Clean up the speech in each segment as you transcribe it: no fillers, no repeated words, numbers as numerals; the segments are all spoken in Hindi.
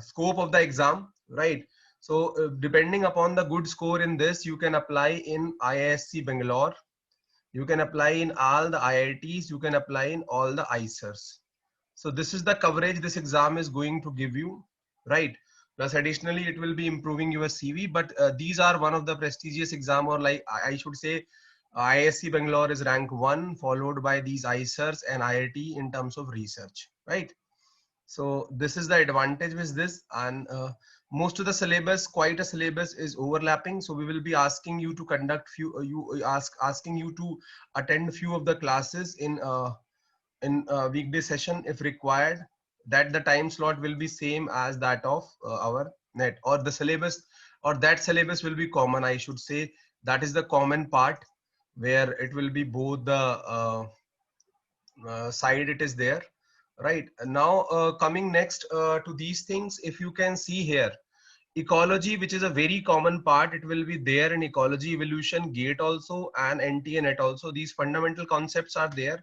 scope of the exam, right? So depending upon the good score in this, you can apply in IISc Bangalore, you can apply in all the IITs, you can apply in all the ICERs. So this is the coverage this exam is going to give you, right? Plus additionally, it will be improving your CV, but these are one of the prestigious exam, or like I should say, IISc Bangalore is rank 1, followed by these ICERs and IIT in terms of research, right? So this is the advantage with this, and most of the syllabus, quite a syllabus is overlapping. So we will be asking you to conduct few, asking you to attend few of the classes in weekday session if required. That the time slot will be same as that of our net, or the syllabus, or that syllabus will be common, I should say. That is the common part where it will be both the side it is there, right? Now coming next to these things, if you can see here, ecology, which is a very common part, it will be there in ecology, evolution, gate also, and NT and net also. These fundamental concepts are there.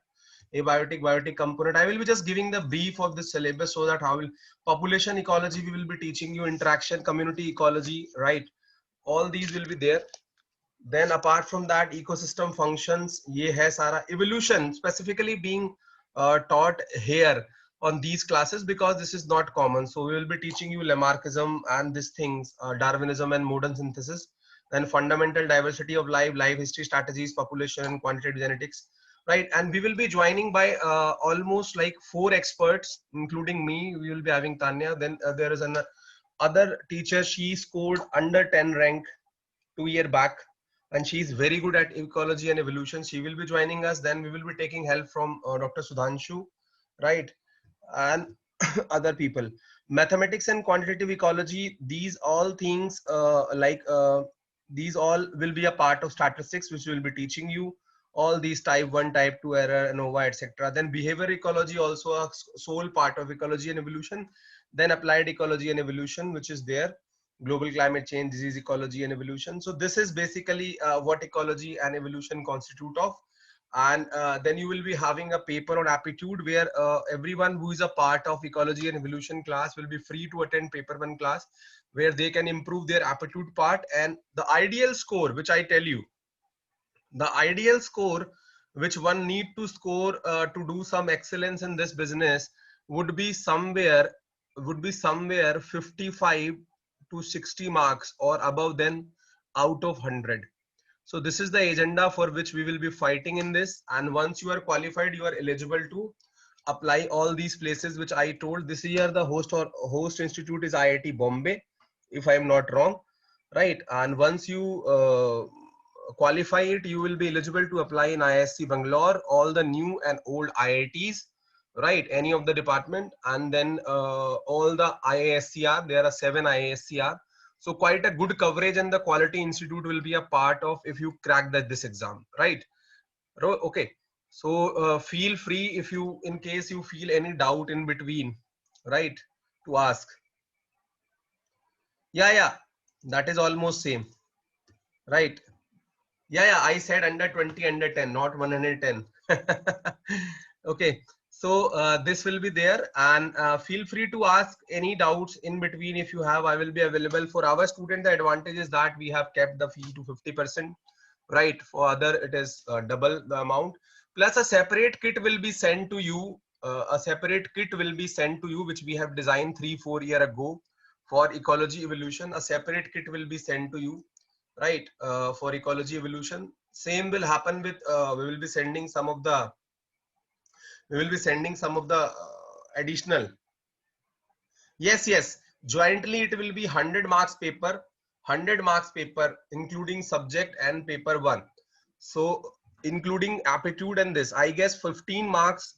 Abiotic, biotic component, I will be just giving the brief of the syllabus, so that how will population ecology we will be teaching you, interaction, community ecology, right? All these will be there. Then apart from that, ecosystem functions, ye hai sara. Evolution specifically being taught here on these classes, because this is not common. So we will be teaching you Lamarckism and these things, Darwinism and modern synthesis. Then fundamental diversity of life, life history strategies, population, quantitative genetics, right? And we will be joining by almost like 4 experts, including me. We will be having Tanya. Then there is an other teacher. She scored under 10 rank 2 year back, and she's very good at ecology and evolution. She will be joining us. Then we will be taking help from Dr. Sudhanshu, right? And other people. Mathematics and quantitative ecology, these all things these all will be a part of statistics, which will be teaching you all these type 1, type 2 error, ANOVA, etc. Then behavior ecology, also a sole part of ecology and evolution. Then applied ecology and evolution, which is there, global climate change, disease ecology and evolution. So this is basically what ecology and evolution constitute of. And then you will be having a paper on aptitude, where everyone who is a part of ecology and evolution class will be free to attend paper 1 class, where they can improve their aptitude part. And the ideal score, which I tell you, the ideal score which one need to score to do some excellence in this business, would be somewhere, 55 to 60 marks or above, then out of 100. So this is the agenda for which we will be fighting in this. And once you are qualified, you are eligible to apply all these places which I told. This year the host institute is IIT Bombay, if I am not wrong, right? And once you qualify it, you will be eligible to apply in IISc Bangalore, all the new and old IITs, right? Any of the department. And then all the IISCR, there are 7 IISCR. So quite a good coverage, and the quality institute will be a part of if you crack this exam, right? Okay. So feel free, if you, in case you feel any doubt in between, right, to ask. Yeah, that is almost same, right? Yeah, I said under 20, under 10, not 110. Okay. So this will be there, and feel free to ask any doubts in between if you have. I will be available. For our student, the advantage is that we have kept the fee to 50%, right? For other, it is double the amount. Plus a separate kit will be sent to you. A separate kit will be sent to you, which we have designed 3-4 years ago for ecology evolution. A separate kit will be sent to you, right? For ecology evolution. Same will happen with we will be sending some of the additional. Yes, jointly it will be 100 marks paper, 100 marks paper, including subject and paper 1. So including aptitude and this, I guess 15 marks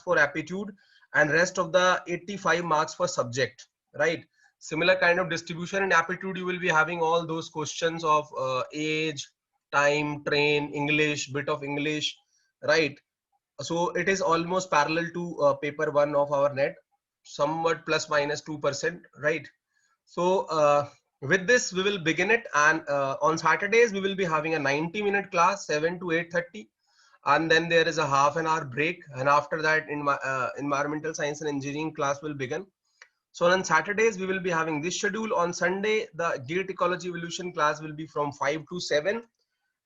for aptitude, and rest of the 85 marks for subject, right? Similar kind of distribution. In aptitude, you will be having all those questions of age, time, train, English, bit of English, right? So it is almost parallel to paper 1 of our net, somewhat plus minus 2%, right? So with this we will begin it. And on Saturdays we will be having a 90-minute class, 7 to 8:30, and then there is a half an hour break, and after that in my environmental science and engineering class will begin. So on Saturdays, we will be having this schedule. On Sunday, the GATE ecology evolution class will be from 5 to 7.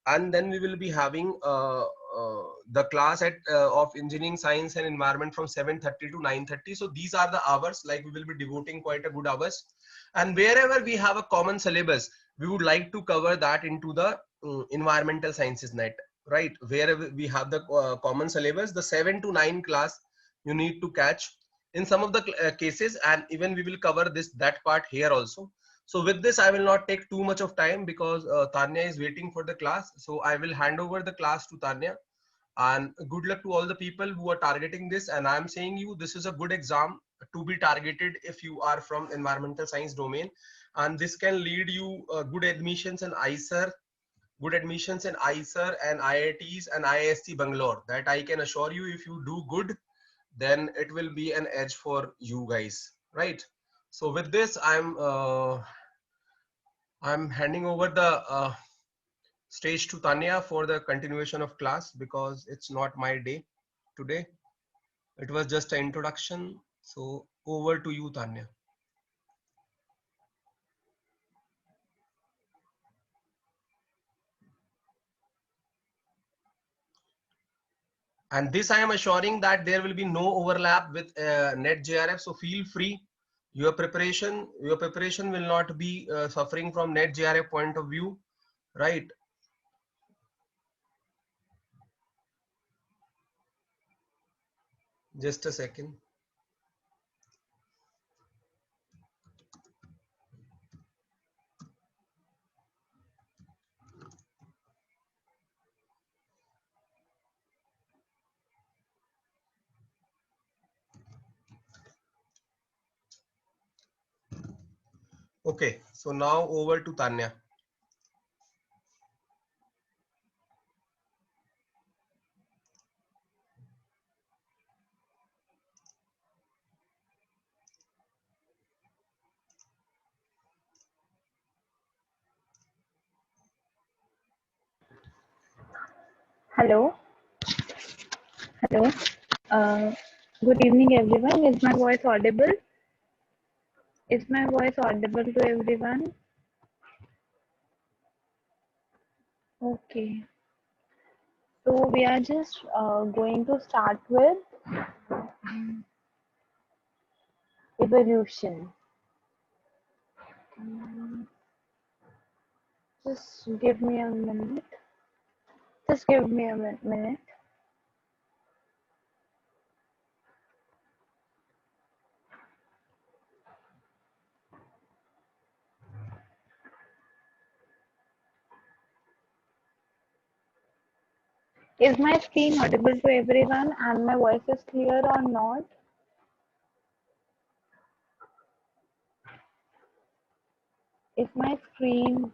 And then we will be having the class of engineering science and environment from 7:30 to 9:30. So these are the hours, like we will be devoting quite a good hours. And wherever we have a common syllabus, we would like to cover that into the environmental sciences net, right? Wherever we have the common syllabus, the 7 to 9 class you need to catch in some of the cases, and even we will cover that part here also. So with this, I will not take too much of time because Tanya is waiting for the class. So I will hand over the class to Tanya, and good luck to all the people who are targeting this. And I'm saying you, this is a good exam to be targeted if you are from environmental science domain. And this can lead you good admissions in ICER, good admissions in ICER and IITs and IISc Bangalore. That I can assure you, if you do good, then it will be an edge for you guys, right? So with this, I'm handing over the stage to Tanya for the continuation of class, because it's not my day today. It was just an introduction. So over to you, Tanya. And this I am assuring that there will be no overlap with NetJRF. So feel free. Your preparation will not be suffering from NetJRF point of view, right? Just a second. Okay, so now over to Tanya. Hello. Hello. Uh, Good evening, everyone. Is my voice audible? Is my voice audible to everyone? Okay. So we are just going to start with evolution. Just give me a minute. Just give me a minute. Is my screen audible to everyone and my voice is clear or not? Is my screen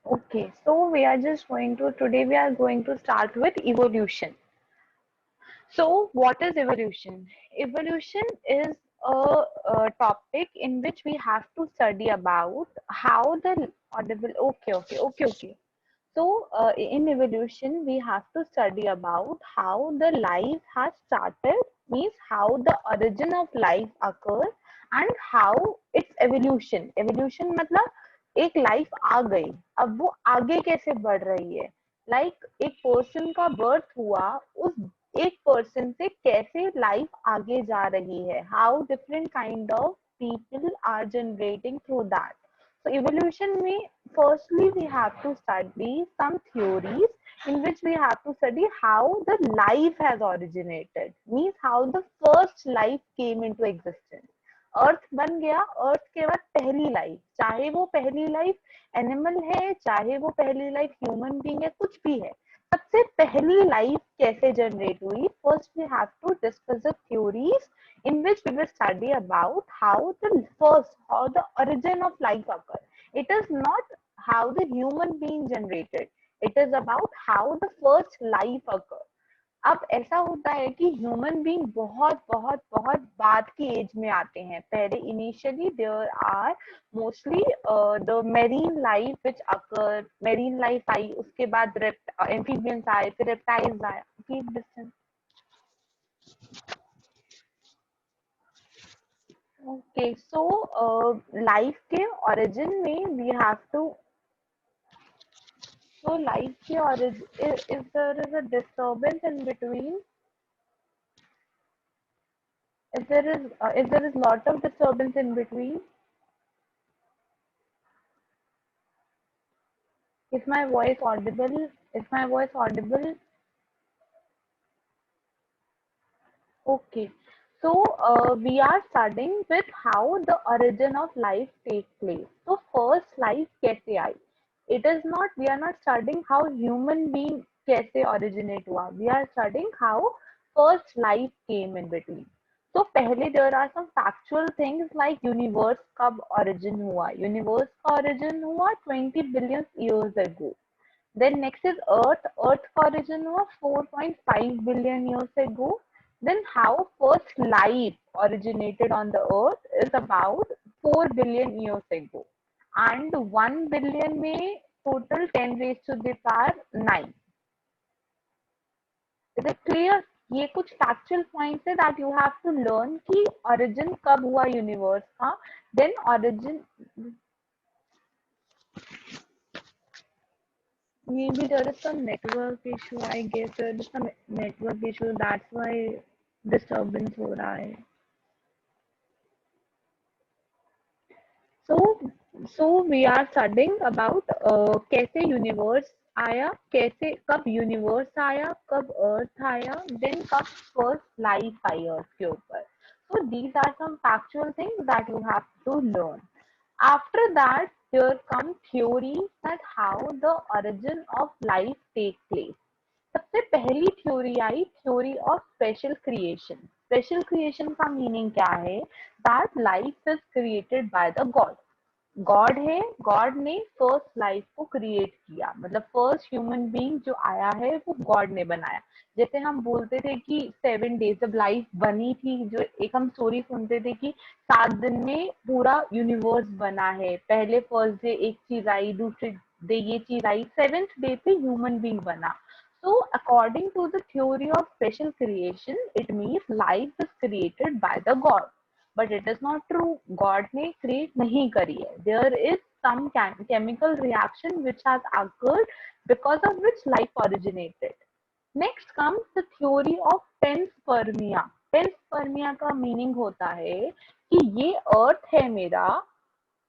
okay? So we are just going to today we are going to start with evolution. So, what is evolution? Evolution is a topic in which we have to study about how the audible. Okay. So, in evolution, we have to study about how the life has started, means how the origin of life occurs, and how its evolution. Evolution मतलब एक लाइफ आ गई, अब वो आगे कैसे बढ़ रही है, लाइक एक पर्सन का बर्थ हुआ, उस एक पर्सन से कैसे लाइफ आगे जा रही है, how different kind of people are generating through that. So evolution में firstly we have to study some theories in which we have to study how the life has originated, means how the first life came into existence. अर्थ बन गया, अर्थ के बाद पहली लाइफ, चाहे वो पहली लाइफ एनिमल है, चाहे वो पहली लाइफ ह्यूमन बीइंग है, कुछ भी है, सबसे पहली लाइफ कैसे जनरेट हुई. First we have to discuss the theories in which we will study about how the origin of life occurs. It is not how the human being generated, it is about how the first life occurred. अब ऐसा होता है कि ह्यूमन बीइंग बहुत बहुत बहुत बाद की एज में आते हैं. पहले initially there are mostly the marine life which occur, marine life आई, उसके बाद एम्फीबियंस आए, फिर रेप्टाइल्स आए. Keep distance. Okay, so life के ओरिजिन में we have to, so life के origin, if there is a disturbance in between, if there is lot of disturbance in between, is my voice audible? Is my voice audible? Okay. So we are studying with how the origin of life takes place. So first life कैसे आई? It is not, we are not studying how human being कैसे originate हुआ. We are studying how first life came in between. So पहले there are some factual things like universe कब origin हुआ. Universe का origin हुआ 20 billion years ago. Then next is Earth. Earth का origin हुआ 4.5 billion years ago. Then how first life originated on the Earth is about 4 billion years ago. And 1 billion में total 10 raised to the power 9. Is it clear? ये कुछ factual points है that you have to learn कि origin कब हुआ universe का. Then origin, maybe there is some network issue. I guess there is some network issue. That's why disturbance हो रहा है. So, so we are studying about कैसे universe आया, कैसे कब universe आया, कब earth आया, then कब first life आई earth के ऊपर. So these are some factual things that you have to learn. After that, here come theories that how the origin of life take place. सबसे पहली theory I theory of special creation. Special creation का मीनिंग क्या है? That life is created by the God. God है, गॉड ने फर्स्ट लाइफ को क्रिएट किया, मतलब फर्स्ट ह्यूमन बीइंग जो आया है वो गॉड ने बनाया. जैसे हम बोलते थे कि 7 days जब लाइफ बनी थी, जो एक हम स्टोरी सुनते थे कि 7 दिन में पूरा यूनिवर्स बना है. पहले फर्स्ट डे एक चीज आई, दूसरे डे ये चीज आई, 7th day पे ह्यूमन बीइंग बना. So according to the theory of special creation, it means life is created by the God. But it is not true. God ने create नहीं करी है. There is some chemical reaction which has occurred because of which life originated. Next comes the theory of panspermia. Panspermia का meaning होता है कि ये अर्थ है मेरा,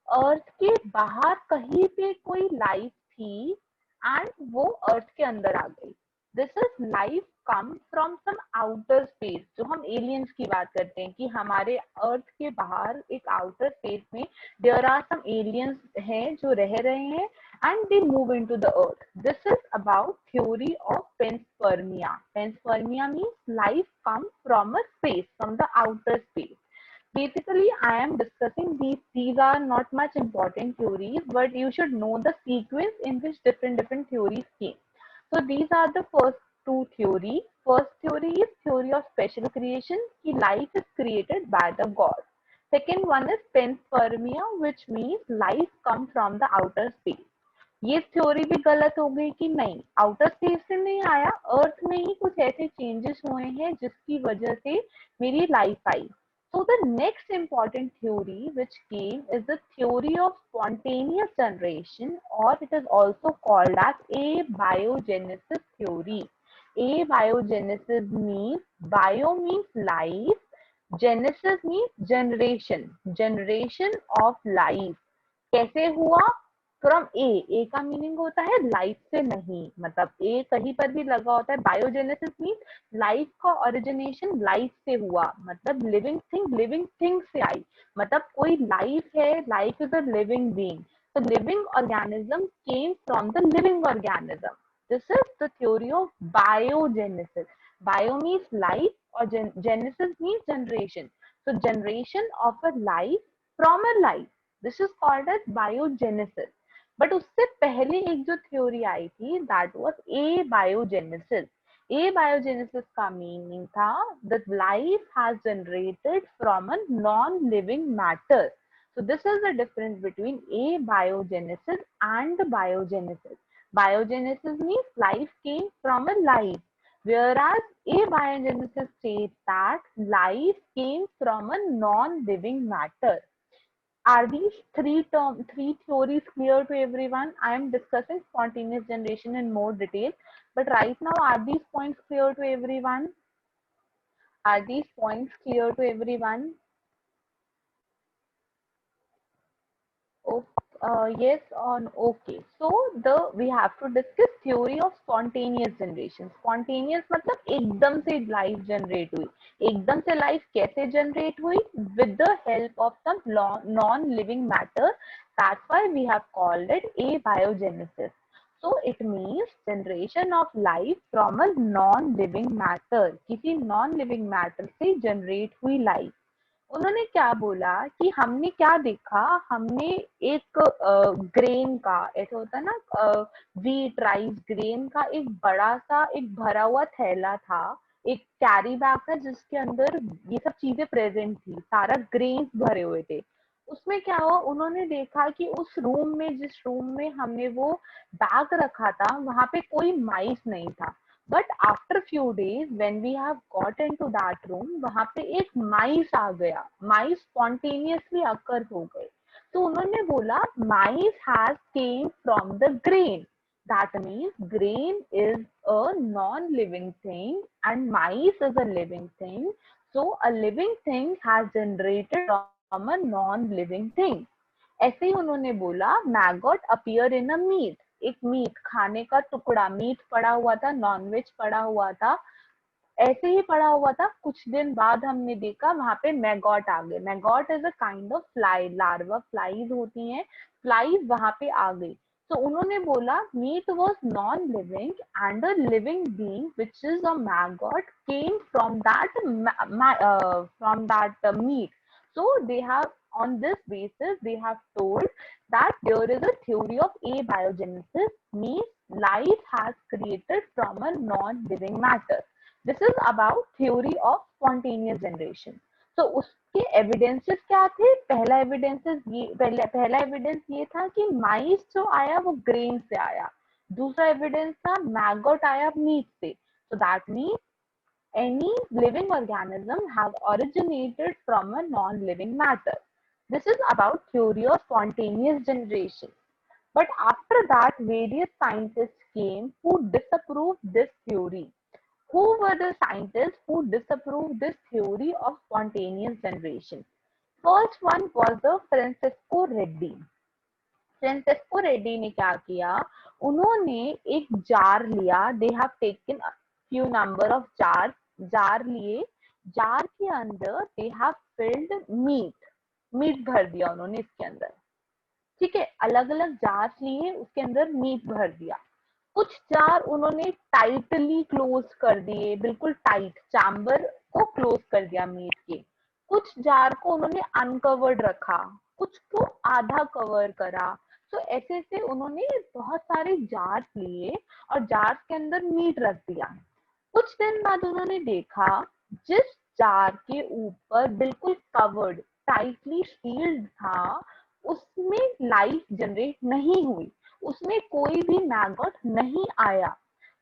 अर्थ के बाहर कहीं पे कोई लाइफ थी एंड वो अर्थ के अंदर आ गई. This is life come from some outer space. जो हम एलियंस की बात करते हैं कि हमारे अर्थ के बाहर एक आउटर स्पेस में देयर आर सम एलियंस हैं जो रह रहे हैं and they move into the earth. This is about theory of panspermia. Panspermia means life come from a space, from the outer space. Basically, I am discussing these are not much important theories, but you should know the sequence in which different theories came. So these are the first two theories. First theory is theory of special creation, कि life is created by the God. Second one is panspermia, which means life come from the outer space. ये थ्योरी भी गलत हो गई कि नहीं, आउटर स्पेस से नहीं आया, अर्थ में ही कुछ ऐसे चेंजेस हुए हैं जिसकी वजह से मेरी life I. So the next important theory which came is the theory of spontaneous generation, or it is also called as abiogenesis theory. Abiogenesis means, bio means life, genesis means generation, generation of life. कैसे हुआ? फ्रॉम ए. ए का मीनिंग होता है लाइफ से नहीं, मतलब ए कहीं पर भी लगा होता है. बायोजेनेसिस मीन्स लाइफ का ओरिजिनेशन लाइफ से हुआ, मतलब लिविंग थिंग से आई, मतलब कोई लाइफ है, life is a living being. तो living organism came from the living organism. This is the theory of biogenesis. Bio means life और genesis means generation. So generation of a life from a life, this is called as biogenesis. But उससे पहले एक जो थ्योरी आई थी that was abiogenesis. Abiogenesis का मीनिंग था that life has generated from a non-living matter. So this is the difference between abiogenesis and biogenesis. Biogenesis means life came from a life, whereas abiogenesis states that life came from a non-living matter. Are these three theories clear to everyone? I am discussing spontaneous generation in more detail, but right now, are these points clear to everyone? Are these points clear to everyone? Oh, yes or no? Okay. So we have to discuss theory of spontaneous generation. Spontaneous मतलब एकदम से life generate हुई. एकदम से life कैसे generate हुई? With the help of some non-living matter. That's why we have called it abiogenesis. So it means generation of life from a non-living matter. किसी non-living matter से generate हुई life. उन्होंने क्या बोला कि हमने क्या देखा, हमने एक ग्रेन का, ऐसा होता है ना, व्हीट राइस ग्रेन का एक बड़ा सा एक भरा हुआ थैला था, एक कैरी बैग था जिसके अंदर ये सब चीजें प्रेजेंट थी, सारा ग्रेन्स भरे हुए थे। उसमें क्या हुआ, उन्होंने देखा कि उस रूम में, जिस रूम में हमने वो बैग रखा था, वहां पे कोई माइस नहीं था। But after few days when we have got into that room, वहां पे एक माइस आ गया, माइस स्पॉन्टेनियसली अकर हो गए। तो उन्होंने बोला mice has came from the grain, that means grain is a non-living thing and mice is a living thing, so a living thing has generated from a non-living thing. ऐसे ही उन्होंने बोला maggot appear in a meat, एक मीट खाने का टुकड़ा, मीट पड़ा हुआ था, नॉनवेज पड़ा हुआ था, ऐसे ही पड़ा हुआ था, कुछ दिन बाद हमने देखा वहां पे मैगॉट आ गए। Maggot is a kind of fly, larva flies होती हैं, फ्लाईज वहां पे आ गई। तो उन्होंने बोला meat was non living and a living being which is a maggot came from that meat. So they have, on this basis, they have told that there is a theory of abiogenesis, means life has created from a non-living matter. This is about theory of spontaneous generation. So उसके एविडेंसेस क्या थे? पहला एविडेंस ये था कि माइस जो आया वो ग्रेन से आया। दूसरा एविडेंस था मैगोट आया मीट से। So that means any living organism has originated from a non-living matter. This is about theory of spontaneous generation. But after that, various scientists came who disapproved this theory. Who were the scientists who disapproved this theory of spontaneous generation? First one was the Francisco Reddy. Francisco Reddy ने क्या किया, उन्होंने एक जार लिया, दे have taken few number of jar लिए, जार के अंदर दे हैव फिल्ड मीट भर दिया उन्होंने इसके अंदर। ठीक है, अलग अलग जार लिए, उसके अंदर मीट भर दिया। कुछ जार उन्होंने टाइटली क्लोज कर दिए, बिल्कुल टाइट चैम्बर को क्लोज कर दिया मीट के। कुछ जार को उन्होंने अनकवर्ड रखा, कुछ को आधा कवर करा। तो ऐसे ऐसे उन्होंने बहुत सारे जार्स लिए और जार्स के अंदर मीट रख दिया। कुछ दिन बाद उन्होंने देखा जिस जार के ऊपर बिल्कुल कवर्ड टाइटली सील्ड था, उसमें लाइफ जनरेट नहीं हुई, उसमें कोई भी मैगॉट नहीं आया।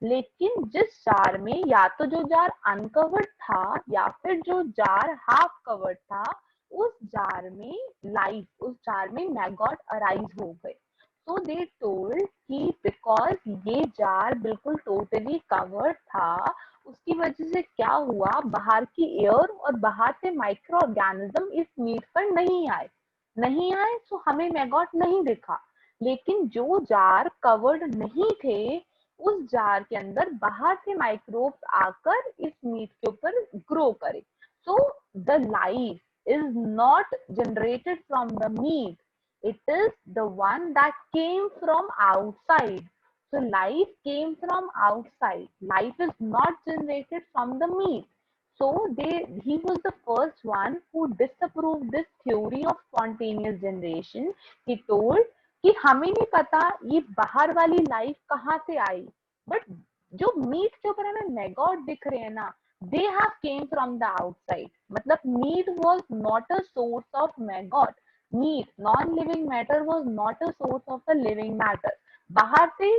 लेकिन जिस जार में, या तो जो जार अनकवर्ड था या फिर जो जार हाफ कवर्ड था, उस जार में लाइफ, उस जार में मैगॉट अराइज हो गए। तो दे टोल्ड कि बिकॉज ये जार बिल्कुल टोटली कवर्ड था, उसकी वजह से क्या हुआ, बाहर की एयर और बाहर से माइक्रो ऑर्गेनिज्म इस मीट पर नहीं आए, तो हमें मैगॉट नहीं दिखा। लेकिन जो जार कवर्ड नहीं थे, उस जार के अंदर बाहर से माइक्रोब्स आकर इस मीट के ऊपर ग्रो करे। So the life is not generated from the meat, it is the one that came from outside. So life came from outside, life is not generated from the meat. So he was the first one who disapproved this theory of spontaneous generation. He told कि हमें नहीं पता ये बाहर वाली लाइफ कहाँ से आई, बट जो मीट के ऊपर हमें मैगॉट दिख रहे हैं ना, they have came from the outside. मतलब meat was not a source of maggot. Meat, non-living matter was not a source of the living matter. बाहर से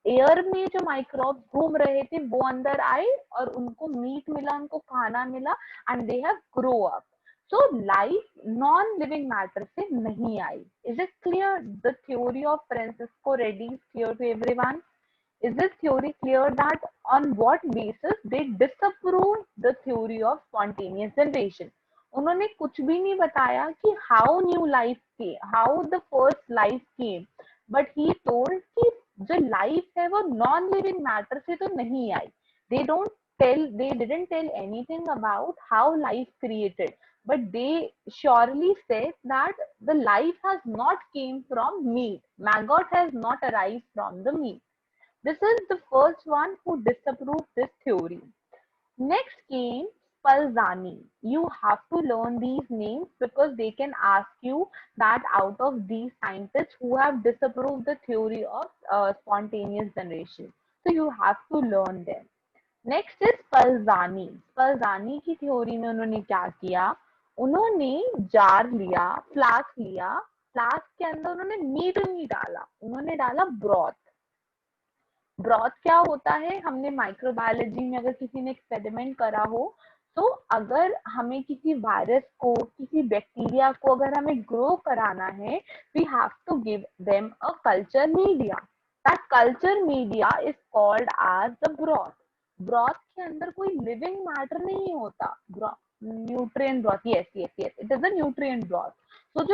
एयर में जो माइक्रोब्स घूम रहे थे वो अंदर आए और उनको मीट मिला, उनको खाना मिला, and they have grow up. So life non living matter से नहीं आई. Is it clear? The theory of Francisco Redi is clear to everyone. Is this theory clear that on what basis they disapprove the theory of spontaneous generation? उन्होंने कुछ भी नहीं बताया कि how new life came, how the first life came, but he told कि जो life है वो non living matter से तो नहीं आई. They don't tell, they didn't tell anything about how life created, but they surely said that the life has not came from meat. Maggot has not arrived from the meat. This is the first one who disapproved this theory. Next came Spalzani. You have to learn these names because they can ask you that out of these scientists who have disapproved the theory of spontaneous generation. So you have to learn them. Next is Spallanzani. Spallanzani की थ्योरी में उन्होंने क्या किया, उन्होंने जार लिया, फ्लास्क लिया, फ्लास्क के अंदर उन्होंने मीट नहीं डाला, उन्होंने डाला ब्रॉथ. ब्रॉथ क्या होता है, हमने माइक्रोबायोलॉजी में अगर किसी ने एक्सपेरिमेंट करा हो, तो अगर हमें किसी वायरस को, किसी बैक्टीरिया को अगर हमें ग्रो कराना है, we have to give them a culture media. That culture media is called as the broth. Broth के अंदर कोई लिविंग मैटर नहीं होता. Nutrient broth, yes yes yes, it is a nutrient broth. तो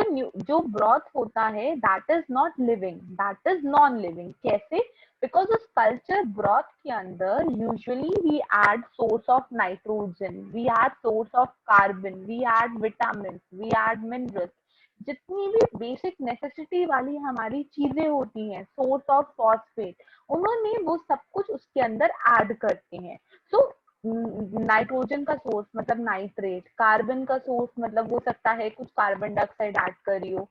जो ब्रॉथ होता है that is not living, that is non living. कैसे? Because उस कल्चर ब्रॉथ के अंदर usually we add source of nitrogen, we add source of carbon, we add vitamin, we add minerals, जितनी भी बेसिक नेसेसिटी वाली हमारी चीजें होती हैं, सोर्स ऑफ फॉस्फेट, उन्होंने वो सब कुछ उसके अंदर ऐड करते हैं. सो नाइट्रोजन का सोर्स मतलब नाइट्रेट, कार्बन का सोर्स मतलब हो सकता है कुछ कार्बन डाइऑक्साइड ऐड करी हो.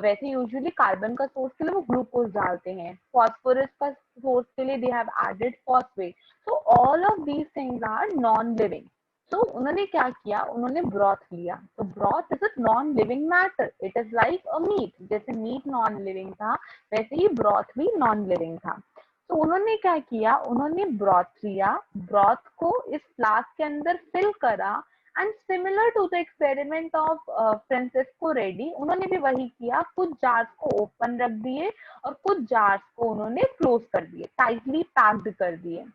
वैसे यूजुअली कार्बन का सोर्स के लिए वो ग्लूकोज डालते हैं. फॉस्फोरस का सोर्स के लिए they have added phosphate. So all of these things are non living. तो उन्होंने क्या किया, उन्होंने ब्रॉथ लिया. तो broth is a non living matter. It is like a meat. जैसे मीट नॉन लिविंग था, वैसे ही ब्रॉथ भी नॉन लिविंग था. तो उन्होंने क्या किया, उन्होंने ब्रॉथ लिया, ब्रॉथ को इस फ्लास्क के अंदर फिल करा, and similar to the experiment of Francisco Redi, उन्होंने भी वही किया. कुछ जार्स को ओपन रख दिए और कुछ जार्स को उन्होंने क्लोज कर दिए, टाइटली पैक्ड कर दिए.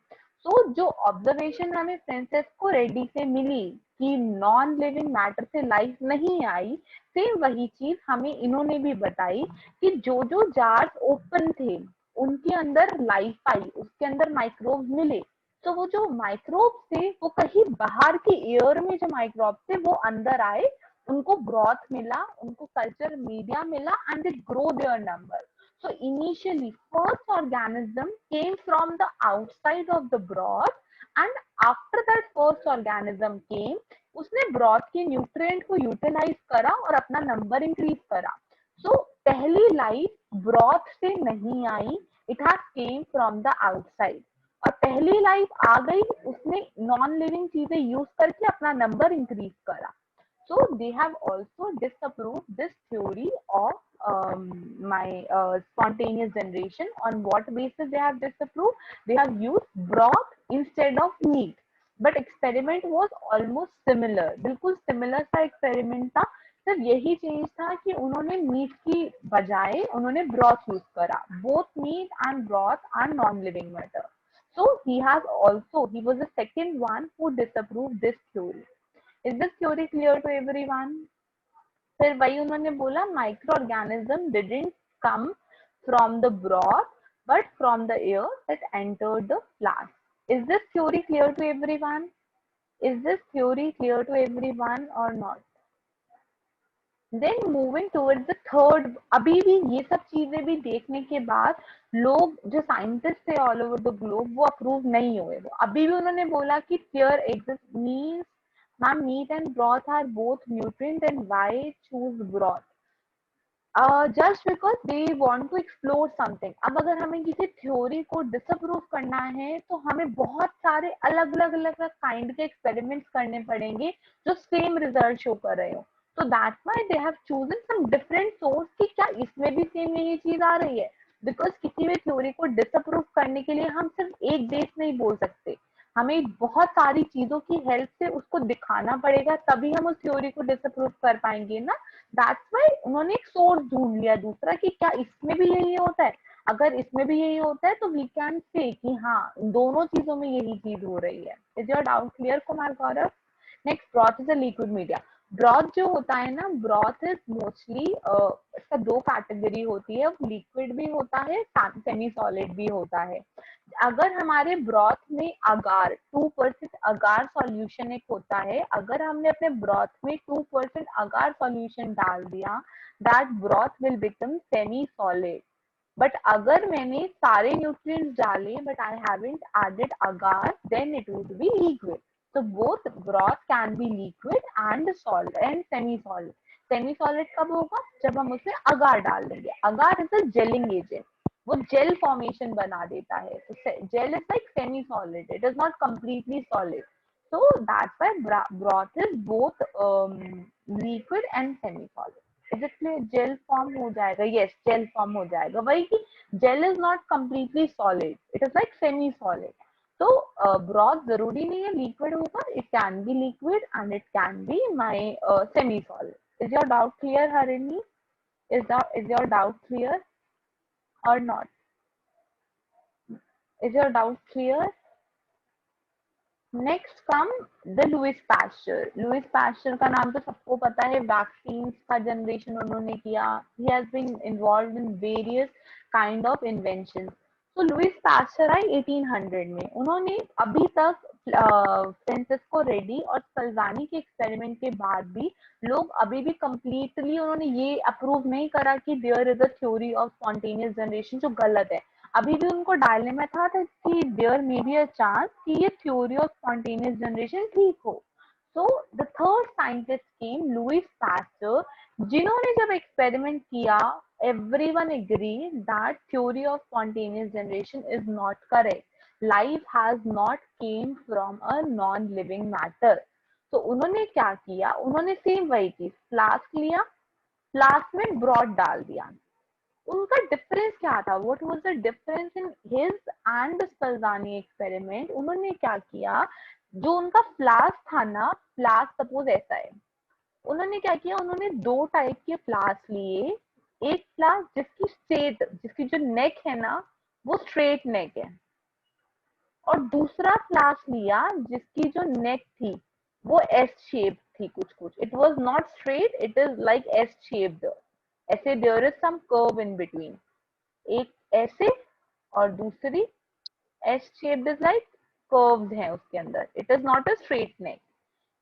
तो जो ऑब्जर्वेशन हमें फ्रांसिस्को रेड्डी से मिली कि नॉन लिविंग मैटर से लाइफ नहीं आई, सेम वही चीज हमें इन्होंने भी बताई कि जो जो जार्स ओपन थे उनके अंदर लाइफ आई, उसके अंदर माइक्रोब्स मिले. तो वो जो माइक्रोब्स थे वो कहीं बाहर के एयर में जो माइक्रोब्स थे वो अंदर आए, उनको ब्रॉथ मिला, उनको कल्चर मीडिया मिला, and they grow their number. So initially, first organism came from the outside of the broth, and after that first organism came, उसने ब्रॉथ के न्यूट्रिएंट को यूटिलाइज करा और अपना नंबर इंक्रीज करा. सो पहली लाइफ ब्रॉथ से नहीं आई, it has came from the outside. और पहली लाइफ आ गई, उसने नॉन लिविंग चीजें यूज करके अपना नंबर इंक्रीज करा. So they have also disapproved this theory of my spontaneous generation. On what basis they have disapproved? They have used broth instead of meat. But experiment was almost similar. बिल्कुल similar सा experiment था. सिर्फ यही चेंज था कि उन्होंने मीट की बजाय उन्होंने ब्रॉथ यूज करा. Both meat and broth are non-living matter. So he was the second one who disapproved this theory. Is this theory clear to everyone? फिर वही उन्होंने बोला micro organism didn't come from the broth but from the air that entered the flask. Is this theory clear to everyone? Is this theory clear to everyone or not? Then moving towards the third, अभी भी ये सब चीजें भी देखने के बाद लोग जो साइंटिस्ट थे ऑल ओवर द ग्लोब वो अप्रूव नहीं हुए. वो अभी भी उन्होंने बोला कि there exist means ma'am meat and broth are both nutrient and why choose broth. Just because they want to explore something. अब अगर हमें किसी थ्योरी को डिसअप्रूव करना है तो हमें बहुत सारे अलग अलग अलग काइंड के एक्सपेरिमेंट्स करने पड़ेंगे जो सेम रिजल्ट शो कर रहे हो। तो that's why they have chosen some different source कि क्या इसमें भी सेम यही चीज आ रही है। बिकॉज किसी भी थ्योरी को डिसअप्रूव करने के लिए हम सिर्फ एक बेस नहीं बोल सकते, हमें बहुत सारी चीजों की हेल्प से उसको दिखाना पड़ेगा, तभी हम उस थ्योरी को डिसअप्रूव कर पाएंगे ना। दैट्स व्हाई उन्होंने एक सोर्स ढूंढ लिया दूसरा कि क्या इसमें भी यही होता है। अगर इसमें भी यही होता है तो वी कैन से कि हाँ दोनों चीजों में यही चीज हो रही है। Is your doubt clear Kumar Gaurav? Next, broth is a liquid media. Broth जो होता है ना, ब्रॉथ इज मोस्टली इसका दो कैटेगरी होती है, लिक्विड भी होता है, सेमी सॉलिड भी होता है। अगर हमारे ब्रॉथ में अगार 2% अगार सॉल्यूशन एक होता है, अगर हमने अपने ब्रॉथ में 2% अगार सॉल्यूशन डाल दिया, that broth will become semi solid. But अगर मैंने सारे न्यूट्रिएंट्स डाले but I haven't added agar, then it would be liquid. So both broth can be liquid and solid and semi solid. Semi solid कब होगा? जब हम उसमें अगार डाल देंगे। Agar is a gelling agent, वो जेल फॉर्मेशन बना देता है। तो gel is like semi solid, it is not completely solid. So that's why broth is both liquid and semi solid. Is it clear? Gel form हो जाएगा, यस जेल फॉर्म हो जाएगा। वही कि gel is not completely solid, it is like semi solid. तो ब्रॉथ जरूरी नहीं है लिक्विड होगा, it can be liquid and it can be my semi solid. Is your doubt clear Harini? is your doubt clear or not? Is your doubt clear? Next come the Louis Pasteur. Louis Pasteur का नाम तो सबको पता है, वैक्सीन का जनरेशन उन्होंने किया। He has been involve in various kind of invention. तो लुइस पास्चर आई 1800 में। उन्होंने अभी तक फ्रांसिस्को रेड्डी और सल्वानी के एक्सपेरिमेंट के बाद भी लोग अभी भी कंप्लीटली उन्होंने ये अप्रूव नहीं करा कि there is a theory of spontaneous generation, जो गलत है। अभी भी उनको डायलेमा था कि there may be a chance कि ये थ्योरी ऑफ स्पॉन्टेनियस जनरेशन ठीक हो। So the third scientist came, Louis Pasteur, जिन्होंने जब एक्सपेरिमेंट किया, everyone agreed that theory of spontaneous generation is not correct. Life has not came from a non-living matter. तो उन्होंने क्या किया? उन्होंने सेम वही चीज, फ्लास्क लिया, फ्लास्क में ब्रॉथ डाल दिया। उनका डिफरेंस क्या था? What was the difference in his and Spallanzani experiment? उन्होंने क्या किया, जो उनका फ्लास्क था ना, फ्लास्क सपोज ऐसा है, उन्होंने क्या किया, उन्होंने दो टाइप के फ्लास्क लिए। एक फ्लास्क जिसकी स्ट्रेट, जिसकी जो नेक है ना वो स्ट्रेट नेक है, और दूसरा फ्लास्क लिया जिसकी जो नेक थी वो एस शेप थी, कुछ कुछ, it was not straight, it is like S shaped, ऐसे there is some curve in between. एक ऐसे और दूसरी S shaped, is like curved है उसके अंदर, it is not a straight neck.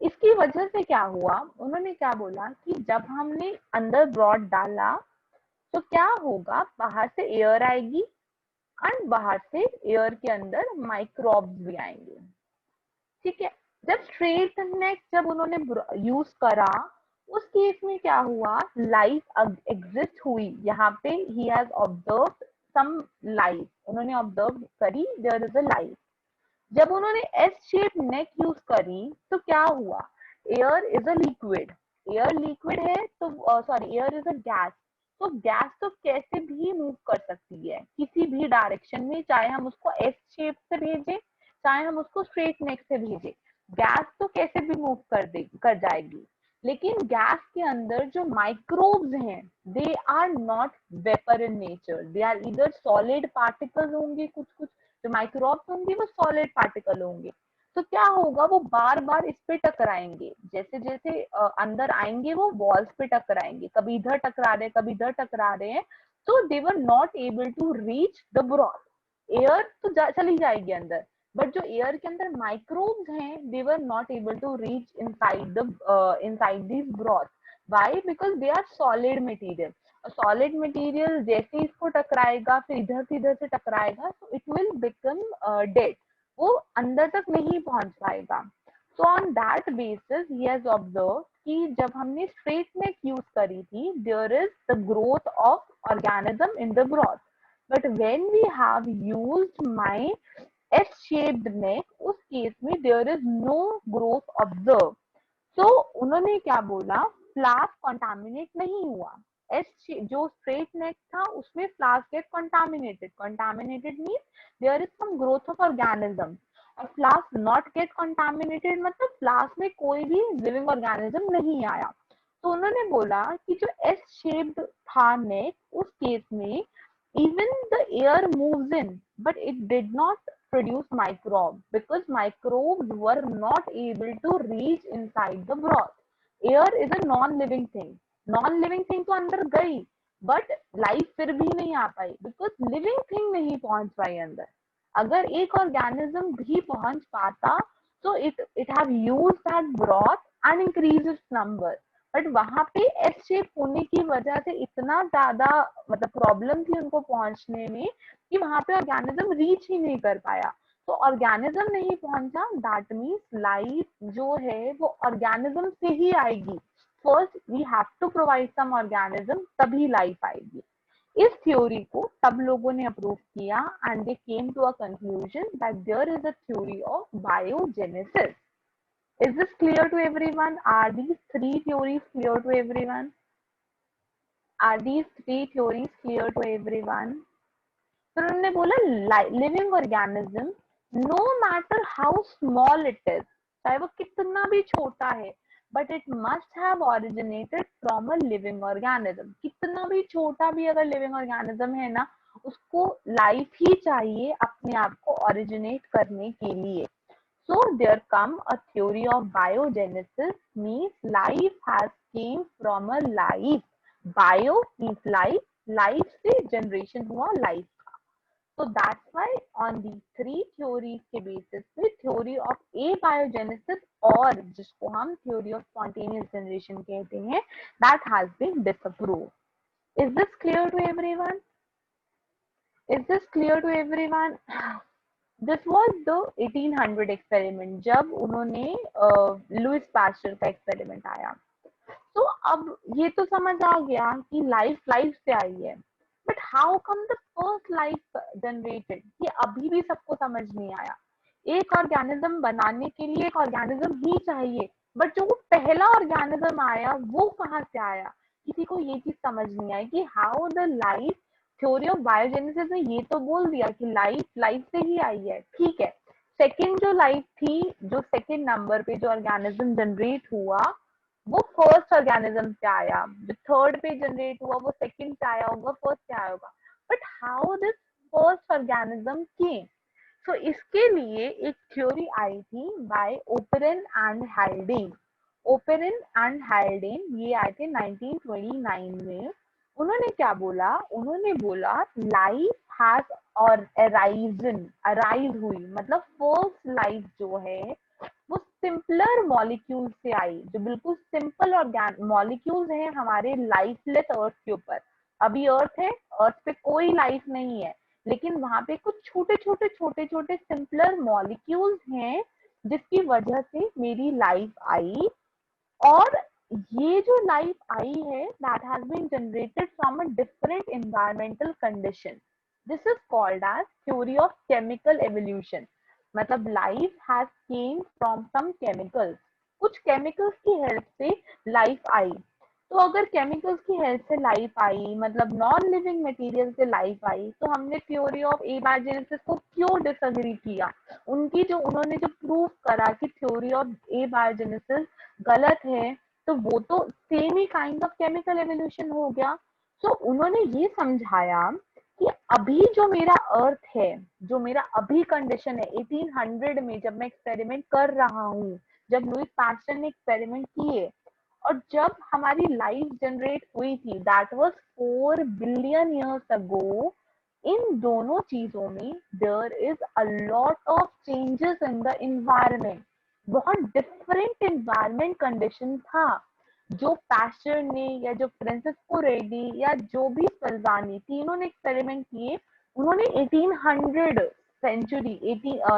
इसकी वजह से क्या हुआ, उन्होंने क्या बोला कि जब हमने अंदर ब्रॉड डाला तो क्या होगा, बाहर से एयर आएगी एंड बाहर से एयर के अंदर माइक्रोब्स भी आएंगे। ठीक है। जब स्ट्रेट नेक जब उन्होंने यूज करा, उस केस में क्या हुआ, लाइफ एग्जिस्ट हुई यहाँ पे। He has observe some life, उन्होंने ऑब्जर्व करी देयर इज अ लाइफ। जब उन्होंने एस शेप नेक यूज करी तो क्या हुआ, air is a liquid, air liquid है तो sorry air is a gas, तो गैस तो कैसे भी मूव कर सकती है किसी भी डायरेक्शन में, चाहे हम उसको एस शेप से भेजें चाहे हम उसको स्ट्रेट नेक से भेजें, गैस तो कैसे भी मूव कर जाएगी। लेकिन गैस के अंदर जो माइक्रोब्स हैं, they are not vapour in nature, they are इधर सॉलिड पार्टिकल्स होंगे, कुछ कुछ जो माइक्रोब्स होंगे वो सॉलिड पार्टिकल होंगे। तो क्या होगा, वो बार बार इस पे टकराएंगे, जैसे जैसे अंदर आएंगे वो वॉल्स पे टकराएंगे, कभी इधर टकरा रहे कभी इधर टकरा रहे हैं। तो they were not able to reach the broth. Air तो चली जाएगी अंदर, बट जो एयर के अंदर माइक्रोब्स हैं, they were not able to reach inside this broth. Why? Because they are solid material. Solid material जैसे इसको टकराएगा फिर इधर से इधर से टकराएगा, तो इट विल बिकम डेड, वो अंदर तक नहीं पहुंच पाएगा। So on that basis, he has observed कि जब हमने straight neck use करी थी, there is the growth of organism in the broth. But when we have used my S-shaped neck, उस केस में there is no growth observed. So उन्होंने क्या बोला, फ्लास्क कंटामिनेट नहीं हुआ. एस जो स्ट्रेट नेक था उसमें flask get contaminated means there is some growth of organism. और फ्लास्क नॉट गेट कंटामिनेटेड मतलब फ्लास्क में कोई भी लिविंग ऑर्गेनिज्म नहीं आया. तो उन्होंने बोला कि जो एस शेप्ड था नेक, उस केस में even the air moves in but it did not produce microbes because microbes were not able to reach inside the broth. Air is a non-living thing. Non-living thing तो अंदर गई but life फिर भी नहीं आ पाई because living thing नहीं पहुंच पाई अंदर. अगर एक organism भी पहुंच पाता तो it have used that broth and increased its number. But वहां पे एस शेप होने की वजह से इतना ज्यादा मतलब प्रॉब्लम थी उनको पहुंचने में कि वहां पे ऑर्गेनिज्म रीच ही नहीं कर पाया. तो ऑर्गेनिज्म नहीं पहुंचा, दैट मीन्स लाइफ जो है वो ऑर्गेनिज्म से ही आएगी. First we have to provide some organism, तभी लाइफ आएगी. इस थ्योरी को सब लोगों ने अप्रूव किया and they came to a conclusion that there is a theory of biogenesis. Is this clear to everyone? Are these three theories clear to everyone? Are these three theories clear to everyone? फिर उन्होंने बोला living organism no matter how small it is, चाहे वो कितना भी छोटा है, but it must have originated from a living organism. कितना भी छोटा भी अगर लिविंग ऑर्गेनिज्म है ना, उसको लाइफ ही चाहिए अपने आप को ओरिजिनेट करने के लिए. So there come a theory of biogenesis means life has came from a life. Bio means life, life से generation हुआ life का. So that's why on these three theories के basis पे theory of abiogenesis और जिसको हम theory of spontaneous generation कहते हैं, that has been disapproved. Is this clear to everyone? Is this clear to everyone? This was the 1800 experiment, जब उन्होंने लुइस पास्चर का एक्सपेरिमेंट आया. तो अब ये तो समझ आ गया कि लाइफ से आई है, but how come the first life generated, ये अभी भी सबको समझ नहीं आया. एक ऑर्गेनिज्म बनाने के लिए एक ऑर्गेनिज्म ही चाहिए, बट जो पहला ऑर्गेनिज्म आया वो कहाँ से आया, किसी को ये चीज समझ नहीं आई कि how the life. Theory of biogenesis ने ये तो बोल दिया कि लाइफ से ही आई है, ठीक है. सेकंड जो लाइफ थी, जो सेकंड नंबर पे जो ऑर्गेनिज्म जनरेट हुआ वो फर्स्ट ऑर्गेनिज्म से आया. जो थर्ड पे जनरेट हुआ वो सेकंड से आया होगा, फर्स्ट से आया होगा. But how this first organism came? So इसके लिए एक थ्योरी आई थी by Oparin and Haldane. Oparin and Haldane ये आए थे 1929 में. उन्होंने क्या बोला, उन्होंने बोला लाइफ हैज और अराइज हुई, मतलब फर्स्ट लाइफ जो है वो सिंपलर मॉलिक्यूल से आई, जो बिल्कुल सिंपल मॉलिक्यूल्स हैं हमारे लाइफलेस अर्थ के ऊपर. अभी अर्थ है, अर्थ पे कोई लाइफ नहीं है, लेकिन वहां पे कुछ छोटे छोटे सिंपलर मॉलिक्यूल्स हैं जिसकी वजह से मेरी लाइफ आई. और ये जो लाइफ आई है that has been generated from a different environmental condition. This is called as theory of chemical evolution. मतलब life has came from some chemicals, कुछ केमिकल्स की हेल्प से लाइफ आई. तो अगर केमिकल्स की हेल्प से लाइफ आई मतलब नॉन लिविंग मटेरियल से लाइफ आई, तो हमने थ्योरी ऑफ एबायोजेनेसिस को क्यों डिसएग्री किया? उन्होंने जो प्रूव करा कि थ्योरी ऑफ एबायोजेनेसिस गलत है, तो वो तो same he kind of chemical evolution हो गया. तो उन्होंने ये समझाया कि अभी जो मेरा अर्थ है, जो मेरा अभी कंडीशन है 1800 में जब मैं एक्सपेरिमेंट कर रहा हूँ, जब लुइस पास्चर ने एक्सपेरिमेंट किए और जब हमारी लाइफ जनरेट हुई थी, that was 4 billion years ago. इन दोनों चीजों में there is a lot of changes in the environment. बहुत डिफरेंट एनवायरनमेंट कंडीशन था. जो पास्चर ने या जो फ्रांसिस्को रेड्डी या जो भी सल्वानी, तीनों ने एक्सपेरिमेंट किए. उन्होंने 1800 सेंचुरी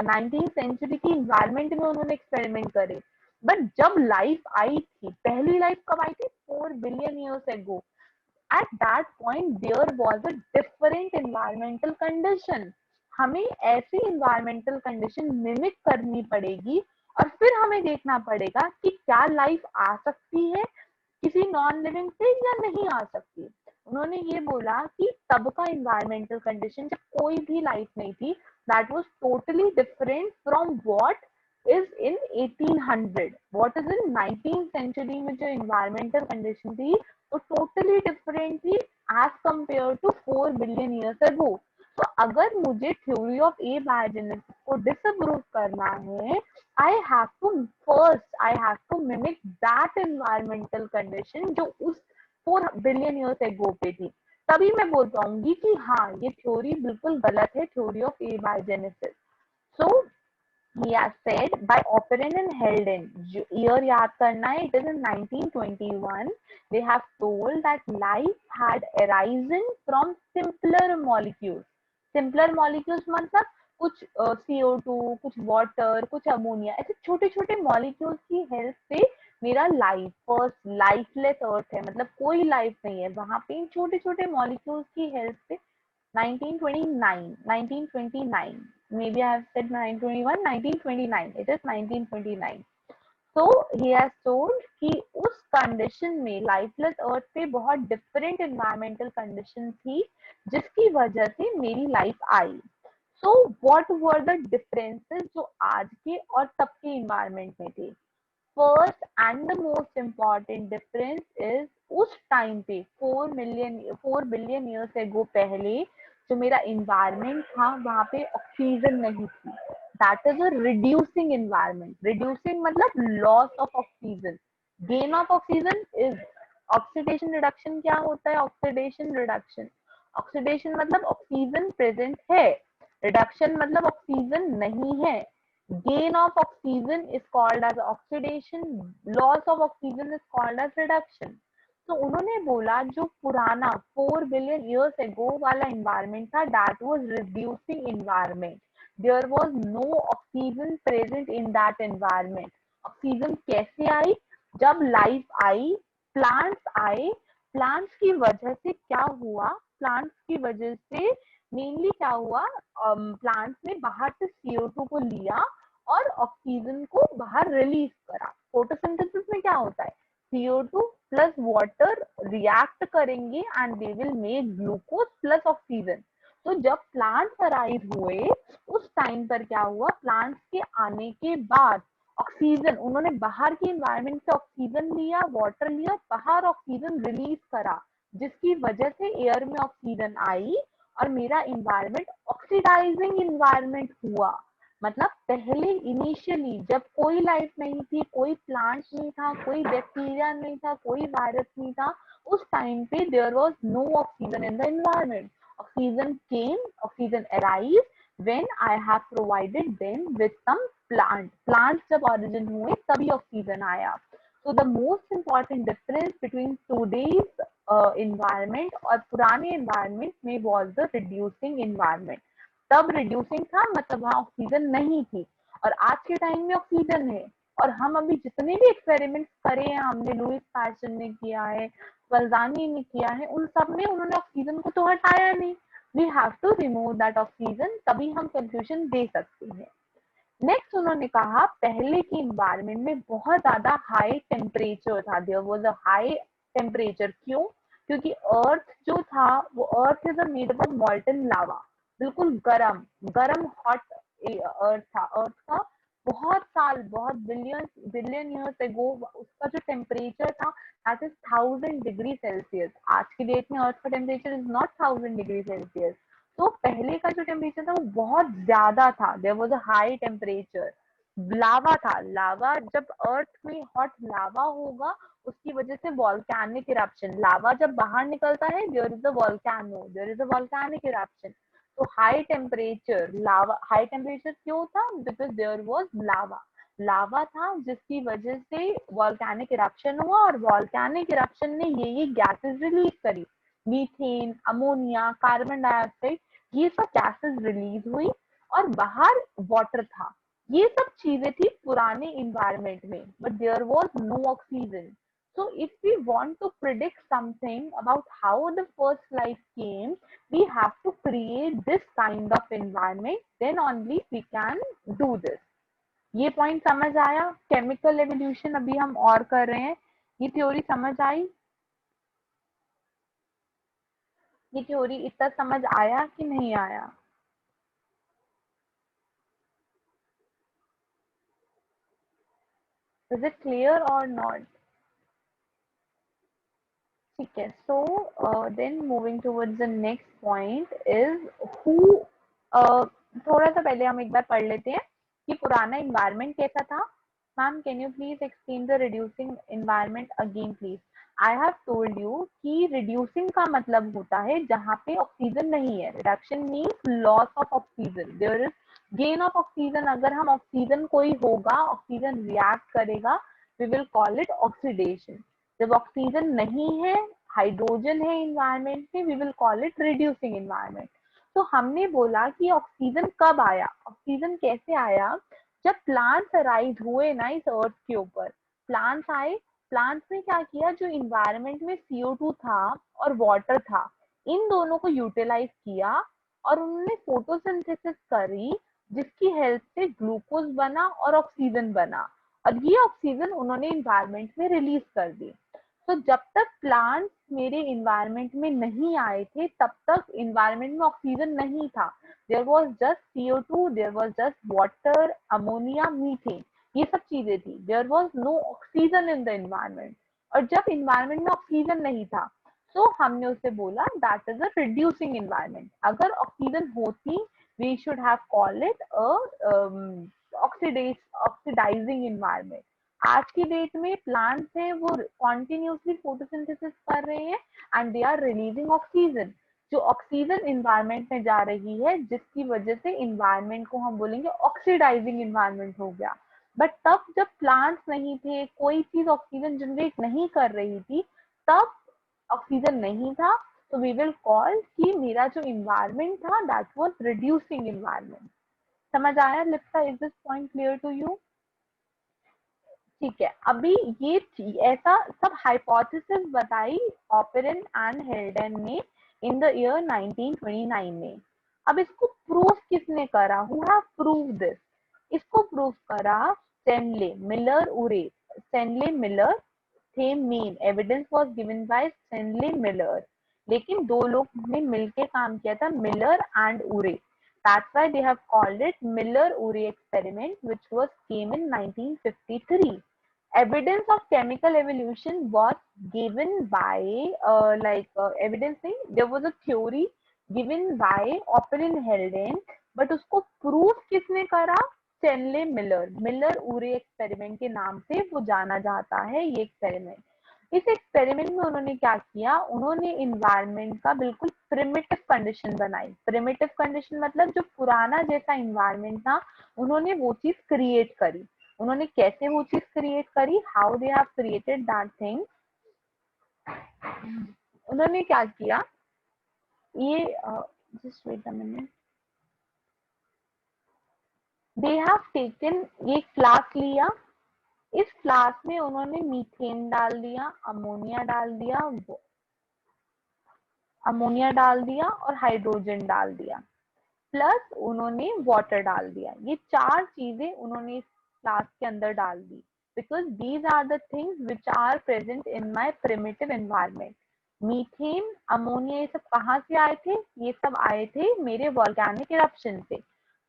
19th सेंचुरी की इन्वायरमेंट में उन्होंने एक्सपेरिमेंट करे, बट जब लाइफ आई थी, पहली लाइफ कब आई थी? 4 बिलियन ईयर्स एगो। at that point there was a different environmental condition. हमें ऐसी environmental condition mimic करनी पड़ेगी और फिर हमें देखना पड़ेगा कि क्या लाइफ आ सकती है किसी नॉन लिविंग से या नहीं आ सकती। उन्होंने ये बोला कि तब का इन्वायरमेंटल कंडीशन जब कोई भी लाइफ नहीं थी, that was totally different from what is in 1800, what is in 19th century में जो इन्वायरमेंटल कंडीशन थी तो टोटली डिफरेंट थी as compare to 4 billion years ago. तो अगर मुझे थ्योरी ऑफ ए बायोजेनेसिस को डिसअप्रूव करना है, I have to I have to mimic that environmental condition जो उस 4 बिलियन ईयर्स एगो पे थी, तभी मैं बोल पाऊंगी कि हाँ ये थ्योरी बिल्कुल गलत है, theory of A biogenesis. So he has said by Operin and Helden, year याद करना है, it is in 1921, they have told that life had arisen from simpler molecules. Simpler molecules मतलब कुछ CO2, कुछ वाटर, कुछ अमोनिया, ऐसे छोटे छोटे मॉलिक्यूल्स की हेल्प से मेरा लाइफ फर्स्ट लाइफलेस अर्थ है, मतलब कोई लाइफ नहीं है वहां पे, छोटे छोटे मॉलिक्यूल्स की हेल्प से 1929, maybe I have said 1921, 1929, it is 1929. So he has told कि उस कंडीशन में लाइफलेस अर्थ पे बहुत डिफरेंट एनवायरमेंटल कंडीशन थी जिसकी वजह से मेरी life I. So what were the differences जो आज के और तब के इन्वायरमेंट में थे? First and the most important difference is उस टाइम पे 4 बिलियन ईयर्स एगो पहले जो मेरा इन्वायरमेंट था वहां पे ऑक्सीजन नहीं थी, that is a reducing environment. Reducing मतलब loss of oxygen, gain of oxygen is oxidation reduction. क्या होता है ऑक्सीडेशन रिडक्शन? ऑक्सीडेशन मतलब ऑक्सीजन प्रेजेंट है, रिडक्शन मतलब ऑक्सीजन नहीं है। gain of oxygen is called as oxidation, loss of oxygen is called as reduction। तो उन्होंने बोला जो पुराना 4 बिलियन ईयर्स एगो वाला एनवायरमेंट था that was reducing environment, there was no oxygen present in that environment. Oxygen कैसे आई? जब लाइफ आई, प्लांट्स आए, प्लांट्स की वजह से क्या हुआ? प्लांट्स की वजह से मेनली क्या हुआ, प्लांट्स ने बाहर से CO2 को लिया और ऑक्सीजन को बाहर रिलीज करा। फोटोसिंथेसिस में क्या होता है, CO2 प्लस वाटर रिएक्ट करेंगे and they will make glucose plus oxygen. तो जब प्लांट्स अराइव हुए उस टाइम पर क्या हुआ, प्लांट्स के आने के बाद ऑक्सीजन उन्होंने बाहर के एनवायरनमेंट से ऑक्सीजन लिया, वाटर लिया, बाहर ऑक्सीजन रिलीज करा, जिसकी वजह से एयर में ऑक्सीजन आई और मेरा इन्वायरमेंट ऑक्सीडाइजिंग इन्वायरमेंट हुआ। मतलब पहले इनिशियली जब कोई लाइफ नहीं थी, कोई प्लांट नहीं था, कोई बैक्टीरिया नहीं था, कोई वायरस नहीं था, उस टाइम पे there was no oxygen in the environment. Oxygen came, oxygen arrive when I have provided them with some plant जब ओरिजिन हुए तभी ऑक्सीजन आया। So the most important difference between today's environment और पुराने environment में was the reducing environment। तब रिड्यूसिंग था मतलब वहां ऑक्सीजन नहीं थी, और आज के टाइम में ऑक्सीजन है। और हम अभी जितने भी एक्सपेरिमेंट करे हैं, हमने लुईस पैशन ने किया है, बल्जानी ने किया है, उन सब में उन्होंने ऑक्सीजन को तो हटाया नहीं। We have to remove that oxygen, तभी हम कंक्लूजन दे सकते हैं। नेक्स्ट उन्होंने कहा पहले के इन्वायरमेंट में बहुत ज्यादा हाई टेम्परेचर था, there was a high temperature. क्यों? क्योंकि अर्थ जो था वो earth is made up of molten lava, बिल्कुल गरम गरम हॉट अर्थ था। अर्थ का बहुत साल, बहुत बिलियन बिलियन ईयर्स एगो उसका जो टेम्परेचर था दैट इज 1000 डिग्री सेल्सियस। आज की डेट में अर्थ का temperature is not 1000 degree Celsius. तो पहले का जो टेम्परेचर था वो बहुत ज्यादा था, there was a high temperature. Lava था, लावा जब अर्थ में हॉट लावा होगा उसकी वजह से वॉल्केनिक इरप्शन, लावा जब बाहर निकलता है there is a volcano, there is a volcanic eruption. तो high temperature, lava high temperature क्यों था? Because there was lava, lava था जिसकी वजह से वॉल्केनिक इरप्शन हुआ और वॉल्केनिक इरप्शन ने ये गैसेस रिलीज करी, मीथेन, अमोनिया, कार्बन डाइऑक्साइड, ये सब गैसेस रिलीज हुई। और बाहर वाटर था। ये सब चीजें थी पुराने इन्वायरमेंट में, but there was no oxygen. So if we want to predict something about how the first life came, we have to create this kind of environment, then only we can do this. ये पॉइंट समझ आया? केमिकल एवोल्यूशन अभी हम और कर रहे हैं. ये थ्योरी समझ आई? ये थ्योरी इतना समझ आया कि नहीं आया? Is it clear or not? ठीक है. So then moving towards the next point is who. थोड़ा सा पहले हम एक बार पढ़ लेते हैं कि पुराना इन्वायरमेंट कैसा था. Ma'am can you please explain the reducing environment again please. I have told you कि रिड्यूसिंग का मतलब होता है जहाँ पे ऑक्सीजन नहीं है. Reduction means loss of oxygen. There is gain of oxygen. अगर हम ऑक्सीजन कोई होगा, ऑक्सीजन रिएक्ट करेगा, we will call it oxidation. जब ऑक्सीजन नहीं है, हाइड्रोजन है इन्वायरमेंट में, we will call it reducing environment. तो हमने बोला कि ऑक्सीजन कब आया, ऑक्सीजन कैसे आया? जब प्लांट्स अराइज हुए ना इस अर्थ के ऊपर, प्लांट्स आए. प्लांट्स ने क्या किया, जो इन्वायरमेंट में CO2 था और वाटर था, इन दोनों को यूटिलाइज किया और उन्होंने फोटोसिंथेसिस करी, जिसकी हेल्प से ग्लूकोज बना और ऑक्सीजन बना. और ये ऑक्सीजन उन्होंने इन्वायरमेंट में रिलीज कर दी. तो जब तक प्लांट्स मेरे इन्वायरमेंट में नहीं आए थे, तब तक इन्वायरमेंट में ऑक्सीजन नहीं था. There was just CO2, there was just water, ammonia, methane, ये सब चीजें थी. There was no oxygen in the environment. और जब इन्वायरमेंट में ऑक्सीजन नहीं था, तो हमने उसे बोला that is a reducing environment. अगर ऑक्सीजन होती, we should have called it a oxidizing environment. आज की डेट में प्लांट्स हैं वो कॉन्टिन्यूसली फोटोसिंथेसिस कर रहे हैं and they are releasing oxygen. जो ऑक्सीजन इन्वायरमेंट में जा रही है, जिसकी वजह से इन्वायरमेंट को हम बोलेंगे ऑक्सीडाइजिंग इन्वायरमेंट हो गया. बट तब जब प्लांट्स नहीं थे, कोई चीज ऑक्सीजन जनरेट नहीं कर रही थी, तब ऑक्सीजन नहीं था. तो वी विल कॉल कि मेरा जो इन्वायरमेंट था दैट वाज रिड्यूसिंग इन्वायरमेंट. समझ आया Lipsa? Is this point clear to you? ठीक है. अभी ये ऐसा सब हाइपोथेसिस बताई ऑपेरन एंड हेल्डन ने इन द ईयर 1929 में. अब इसको प्रूफ किसने करा? Who have prove this? इसको प्रूफ करा स्टैनले मिलर उरे. स्टैनले मिलर थे main. Evidence was given by Stanley Miller. लेकिन दो लोग ने मिलके काम किया था, मिलर एंड उरे. That's why they have called it Miller-Urey experiment, which was came in 1953. Evidence of chemical evolution was given by evidence नहीं, there was a theory given by Oppen Helden, but उसको proof किसने करा? Stanley Miller. मिलर उरे एक्सपेरिमेंट के नाम से वो जाना जाता है ये एक्सपेरिमेंट. इस एक्सपेरिमेंट में उन्होंने क्या किया, उन्होंने इन्वायरमेंट का बिल्कुल प्रिमिटिव कंडीशन बनाई. प्रिमिटिव कंडीशन मतलब जो पुराना जैसा इन्वायरमेंट था, उन्होंने वो चीज क्रिएट करी. उन्होंने कैसे वो चीज क्रिएट करी? How they have created that thing. उन्होंने क्या किया, ये just wait a minute. They have taken, ये फ्लास्क लिया. इस फ्लास्क में उन्होंने मीथेन डाल दिया, अमोनिया डाल दिया और हाइड्रोजन डाल दिया, प्लस उन्होंने वाटर डाल दिया. ये चार चीजें उन्होंने इस फ्लास्क के अंदर डाल दी. Because these are the things which are present in my primitive environment. Methane, ammonia, ये सब कहाँ से आए थे? ये सब आए थे मेरे वॉल्केनिक इरप्शन से.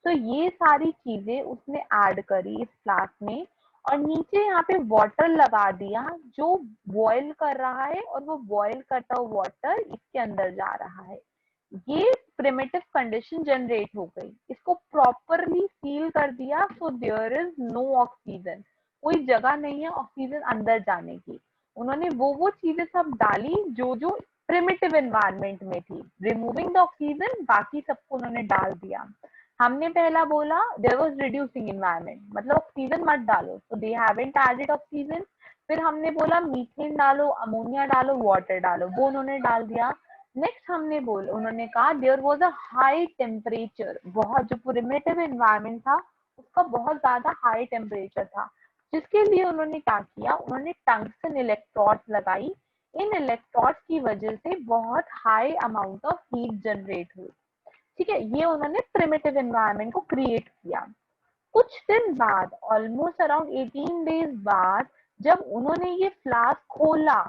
तो ये सारी चीजें उसने ऐड करी इस फ्लास्क में, और नीचे यहाँ पे वाटर लगा दिया जो बॉयल कर रहा है, और वो बॉयल करता हुआ वाटर इसके अंदर जा रहा है. ये प्रिमिटिव कंडीशन जनरेट हो गई. इसको प्रॉपरली सील कर दिया, so there is no oxygen. कोई जगह नहीं है ऑक्सीजन अंदर जाने की. उन्होंने वो चीजें सब डाली जो जो प्रिमिटिव एनवायरमेंट में थी. रिमूविंग द ऑक्सीजन, बाकी सबको उन्होंने डाल दिया. हमने पहला बोला देयर वाज रिड्यूसिंग एनवायरमेंट, मतलब ऑक्सीजन मत डालो, तो दे हैवंट एडेड ऑक्सीजन. फिर हमने बोला मीथेन डालो, अमोनिया डालो, वाटर डालो, वो उन्होंने डाल दिया. नेक्स्ट हमने बोला, उन्होंने कहा there was a high temperature, बहुत जो प्रिमिटिव एनवायरनमेंट था उसका बहुत ज्यादा हाई टेम्परेचर था, जिसके लिए उन्होंने क्या किया, उन्होंने टंगस्टन इलेक्ट्रोड्स लगाई। इन इलेक्ट्रोड्स की वजह से बहुत high amount of heat generate हुई। ठीक है, ये उन्होंने प्रिमिटिव एनवायरनमेंट को क्रिएट किया। कुछ दिन बाद, ऑलमोस्ट अराउंड 18 डेज बाद, जब उन्होंने ये फ्लास्क खोला,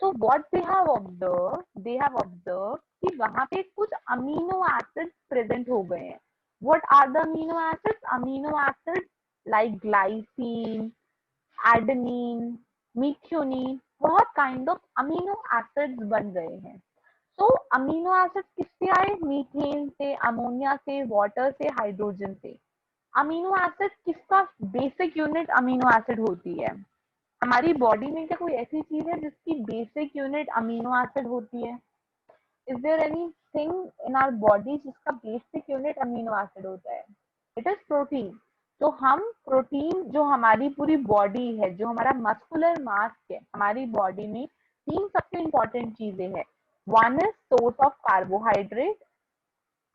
so what they have observe कि वहां पे कुछ अमीनो एसिड प्रेजेंट हो गए हैं। What are the amino acids? Amino acid like glycine, adenine, methionine, बहुत काइंड ऑफ अमीनो एसिड्स बन गए हैं। तो अमीनो एसिड किससे आए? मीथेन से, अमोनिया से, वाटर से, हाइड्रोजन से। अमीनो एसिड किसका बेसिक यूनिट अमीनो एसिड होती है? हमारी बॉडी में क्या कोई ऐसी चीज है जिसकी बेसिक यूनिट अमीनो एसिड होती है? Is there anything in our body जिसका बेसिक यूनिट अमीनो एसिड होता है? It is protein. तो हम प्रोटीन, जो हमारी पूरी बॉडी है, जो हमारा मस्कुलर मास है, हमारी बॉडी में तीन सबसे इंपॉर्टेंट चीजें हैं। One is source of carbohydrate,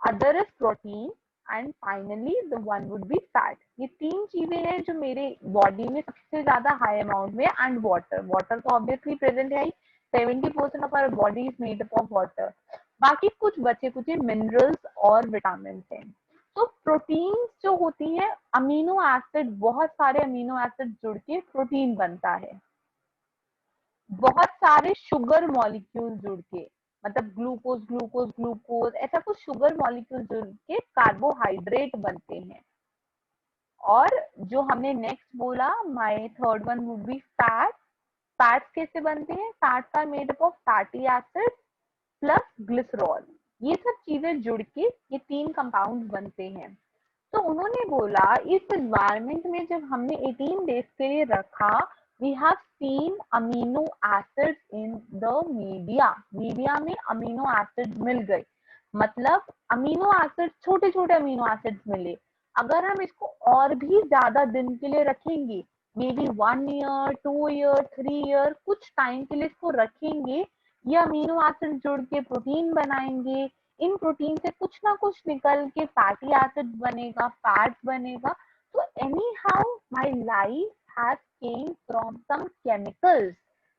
other is protein, and finally the one would be fat. ये तीन चीजें हैं जो मेरे बॉडी में सबसे ज्यादा हाई अमाउंट में, एंड वाटर, वाटर तो ऑब्वियसली प्रेजेंट है ही। 70% of our body is made up of water. बाकी कुछ बचे कुछ मिनरल्स और विटामिन हैं। तो प्रोटीन जो होती है, अमीनो एसिड, बहुत सारे अमीनो एसिड जुड़ के प्रोटीन बनता है। बहुत सारे शुगर मॉलिक्यूल जुड़ के, मतलब ग्लूकोज ग्लूकोज ग्लूकोज, ऐसा कुछ शुगर मॉलिक्यूल जुड़ के कार्बोहाइड्रेट बनते हैं। और जो हमने नेक्स्ट बोला, my third one would be fat. Fats कैसे बनते हैं? Fats are made up of fatty acid plus glycerol. ये सब चीजें जुड़ के ये तीन कंपाउंड बनते हैं। तो उन्होंने बोला इस एनवायरनमेंट में जब हमने 18 डेज के लिए रखा, we have seen amino acid in the media. Media में अमीनो एसिड मिल गए, मतलब अमीनो एसिड, छोटे छोटे अमीनो एसिड मिले। अगर हम इसको और भी ज्यादा दिन के लिए रखेंगे, may be 1 year, 2 year, 3 year, कुछ टाइम के लिए इसको रखेंगे, ये अमीनो एसिड जुड़ के प्रोटीन बनाएंगे। इन प्रोटीन से कुछ ना कुछ निकल के फैटी एसिड बनेगा, फैट बनेगा। तो anyhow my life has came from some chemicals.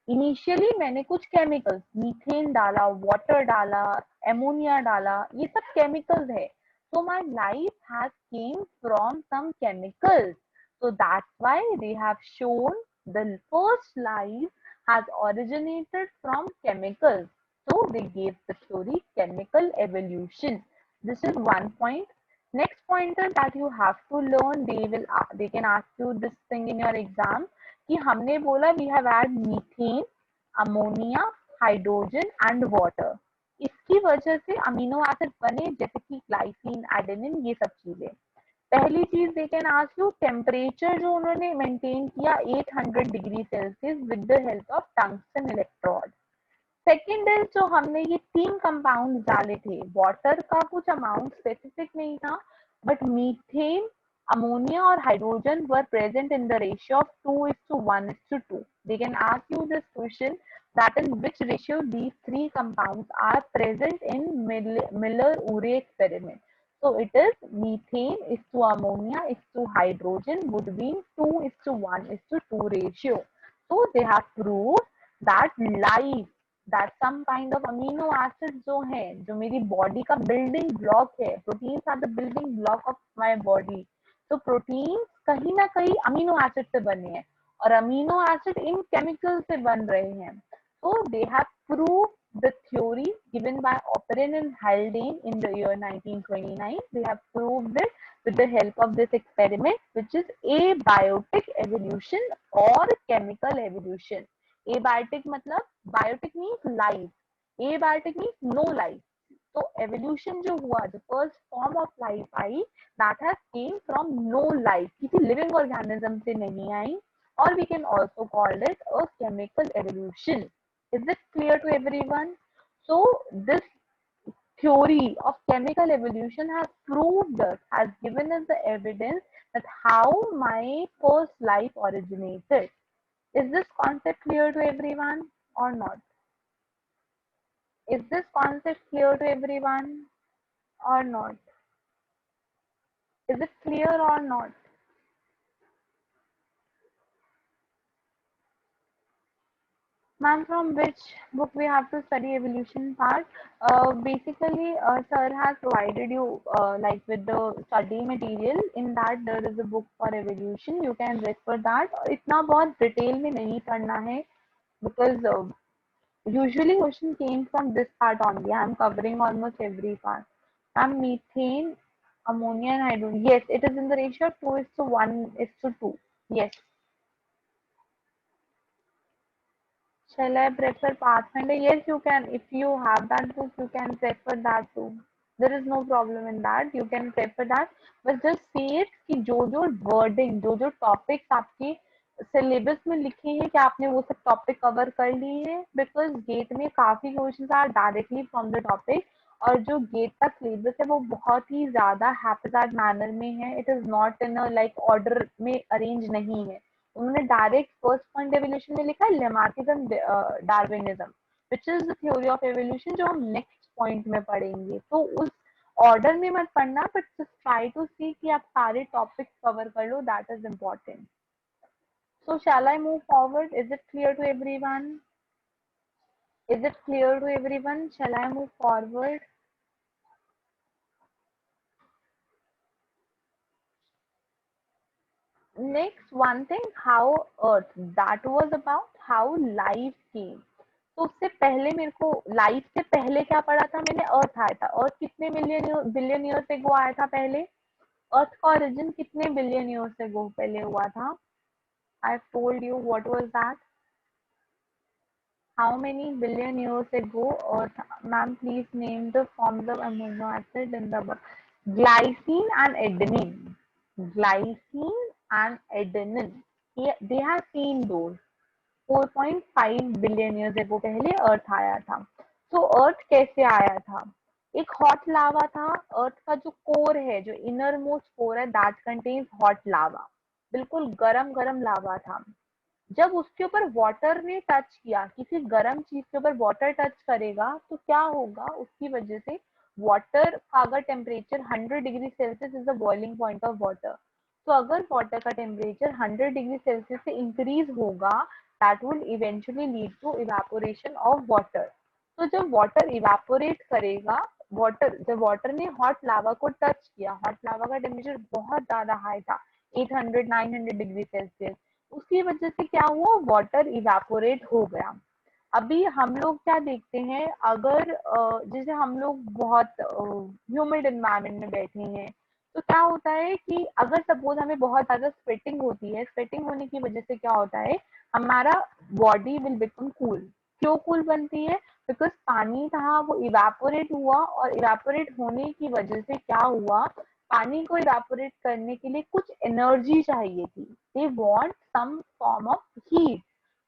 Initially मैंने कुछ केमिकल्स, मीथेन डाला, वाटर डाला, एमोनिया डाला, ये सब केमिकल्स है। So my life has came from some chemicals. So that's why they have shown the first life has originated from chemicals. So they gave the theory chemical evolution. This is one point. Next pointer that you have to learn, they can ask you this thing in your exam कि हमने बोला we have had methane, ammonia, hydrogen and water. इसकी वजह से अमीनो एसिड बने, जैसे कि ग्लाइसिन, एडेनिन, ये सब चीजें। पहली चीज they can ask you, temperature जो उन्होंने मेंटेन किया 800 degree Celsius with the help of tungsten electrode. Second is, जो हमने ये तीन कंपाउंड डाले थे, वाटर का कुछ अमाउंट स्पेसिफिक नहीं था, बट मीथेन, अमोनिया और hydrogen were present in the ratio of 2:1:2. They can ask you this question, that in which ratio these three compounds are present in Miller-Urey experiment. So it is methane is to ammonia is to hydrogen would be 2:1:2 ratio. So they have proved that life, that some kind of amino acid जो है, जो मेरी बॉडी का बिल्डिंग ब्लॉक है, proteins are the building block of my body. तो प्रोटीन कहीं ना कहीं अमीनो एसिड से बने हैं, और अमीनो एसिड इन केमिकल से बन रहे हैं। तो they have prove the theory given by Oparin and Haldane in the year 1929. They have proved it with the help of this experiment, which is abiotic evolution or chemical evolution. Abiotic मतलब, biotic means life, abiotic means no life. तो evolution जो हुआ, the first form of life I, that has came from no life, किसी living organism से नहीं आई, or we can also call it a chemical evolution. Is it clear to everyone? So this theory of chemical evolution has proved us, has given us the evidence that how my first life originated. Is this concept clear to everyone or not? Is this concept clear to everyone or not? Is it clear or not? Ma'am, from which book we have to study evolution part? Basically, sir has provided you like with the study material. In that there is a book for evolution. You can refer that. इतना बहुत डिटेल में नहीं पढ़ना है because usually question came from this part only. I am covering almost every part. And methane, ammonia, and hydrogen. Yes, it is in the ratio of 2:1:2. Yes. Shall I prefer Pathfinder? Yes, you can. If you have that book, you can prefer that too. There is no problem in that. You can prefer that. But just see it कि जो wording, जो topics आपके syllabus में लिखे हैं कि आपने वो सब topic cover कर लिए हैं because GATE में काफी questions are directly from the topic और जो GATE का syllabus है वो बहुत ही ज़्यादा haphazard manner में है. It is not in a like order में arrange नहीं है. उन्होंने डायरेक्ट फर्स्ट पॉइंट एवोल्यूशन में लिखा है Lamarckism Darwinism which is the theory of evolution जो हम नेक्स्ट पॉइंट में पढ़ेंगे तो उस ऑर्डर में मत पढ़ना but just try to see कि आप सारे टॉपिक्स कवर कर लो that is important so shall I move forward is it clear to everyone is it clear to everyone shall I move forward next one thing how earth that was about how life came तो उससे पहले मेरे को लाइफ से पहले क्या पढ़ा था मैंने अर्थ आया था अर्थ कितने मिलियन बिलियन ईयर से गो आया था पहले अर्थ का ओरिजिन कितने बिलियन ईयर से गो पहले हुआ था I told you what was that how many billion years ago earth ma'am please name the forms of amino acid in the glycine and adenine glycine and adenine they have seen those 4.5 billion years एगो पहले अर्थ आया था तो अर्थ कैसे आया था एक हॉट लावा था अर्थ का जो कोर है जो इनर मोस्ट कोर है दैट कंटेन्स हॉट लावा बिल्कुल गरम गरम लावा था जब उसके ऊपर वाटर ने टच किया किसी गर्म चीज के ऊपर वाटर टच करेगा तो क्या होगा उसकी वजह से वाटर का अगर temperature 100 degree Celsius is the boiling point of water तो अगर वाटर का टेम्परेचर 100 डिग्री सेल्सियस से इंक्रीज होगा that will eventually lead to evaporation of water तो जब वाटर इवेपोरेट करेगा वाटर जब वाटर ने हॉट लावा को टच किया हॉट लावा का टेम्परेचर बहुत ज्यादा हाई था 800 900 डिग्री सेल्सियस उसकी वजह से क्या हुआ वाटर इवेपोरेट हो गया अभी हम लोग क्या देखते हैं अगर जैसे हम लोग बहुत ह्यूमिड एनवायरनमेंट में बैठे हैं तो क्या होता है कि अगर सपोज हमें बहुत ज्यादा स्वेटिंग होती है स्वेटिंग होने की वजह से क्या होता है हमारा बॉडी विल बिकम कूल क्यों कूल बनती है बिकॉज पानी था वो इवेपोरेट हुआ और इवेपोरेट होने की वजह से क्या हुआ पानी को इवेपोरेट करने के लिए कुछ एनर्जी चाहिए थी they want some form of heat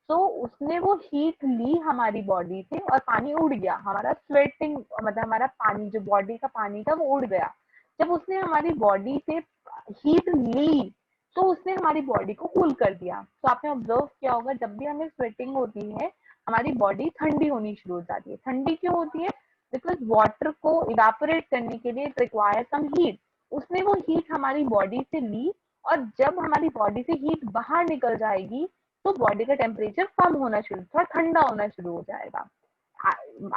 तो उसने वो हीट ली हमारी बॉडी से और पानी उड़ गया हमारा स्वेटिंग मतलब हमारा पानी जो बॉडी का पानी था वो उड़ गया जब उसने हमारी बॉडी से हीट ली तो उसने हमारी बॉडी को कूल कर दिया तो आपने ऑब्जर्व किया होगा जब भी हमें स्वेटिंग होती है हमारी बॉडी ठंडी होनी शुरू हो जाती है ठंडी क्यों होती है बिकॉज वाटर को इवेपोरेट करने के लिए रिक्वायर सम हीट उसने वो हीट हमारी बॉडी से ली और जब हमारी बॉडी से हीट बाहर निकल जाएगी तो बॉडी का टेम्परेचर कम होना शुरू थोड़ा ठंडा होना शुरू हो जाएगा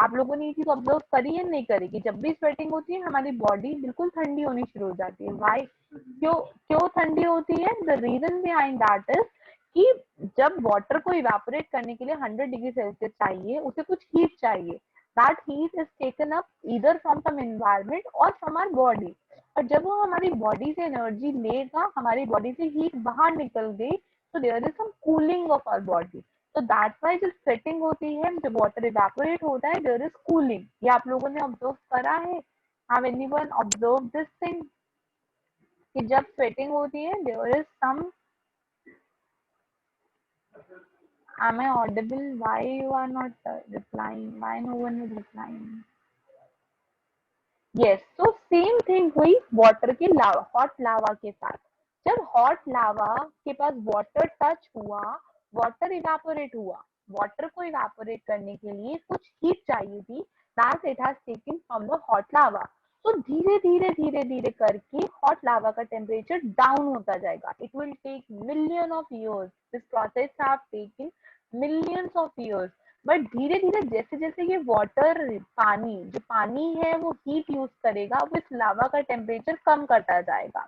आप लोगों ने ये चीज ऑब्जर्व करी है नहीं करी कि जब भी स्वेटिंग होती है हमारी बॉडी बिल्कुल ठंडी होनी शुरू हो जाती है वाई क्यों क्यों ठंडी होती है the reason behind that is कि जब वाटर को इवेपोरेट करने के लिए 100 डिग्री सेल्सियस चाहिए उसे कुछ हीट चाहिए that heat is taken up either from some environment और फ्रॉम आवर बॉडी और जब वो हमारी बॉडी से एनर्जी लेगा हमारी बॉडी से हीट बाहर निकल गई तो there is some cooling of our body तो दैट्स व्हाई जब स्वेटिंग होती है जब वाटर इवेपोरेट होता है देयर इज कूलिंग ये आप लोगों ने ऑब्जर्व करा है have anyone observe this thing कि जब स्वेटिंग होती है there is some am I audible why you are not replying why no one is replying yes so same thing हुई वाटर के लावा हॉट लावा के साथ जब हॉट लावा के पास वाटर टच हुआ वाटर इवेपोरेट हुआ वाटर को इवेपोरेट करने के लिए कुछ हीट चाहिए थी that it has taken from the hot lava. तो धीरे धीरे धीरे धीरे करके हॉट लावा का टेम्परेचर डाउन होता जाएगा. It will take million of years. This process have taken millions of years. But धीरे धीरे जैसे जैसे ये वाटर पानी जो पानी है वो हीट यूज करेगा, वो इस लावा का टेम्परेचर कम करता जाएगा.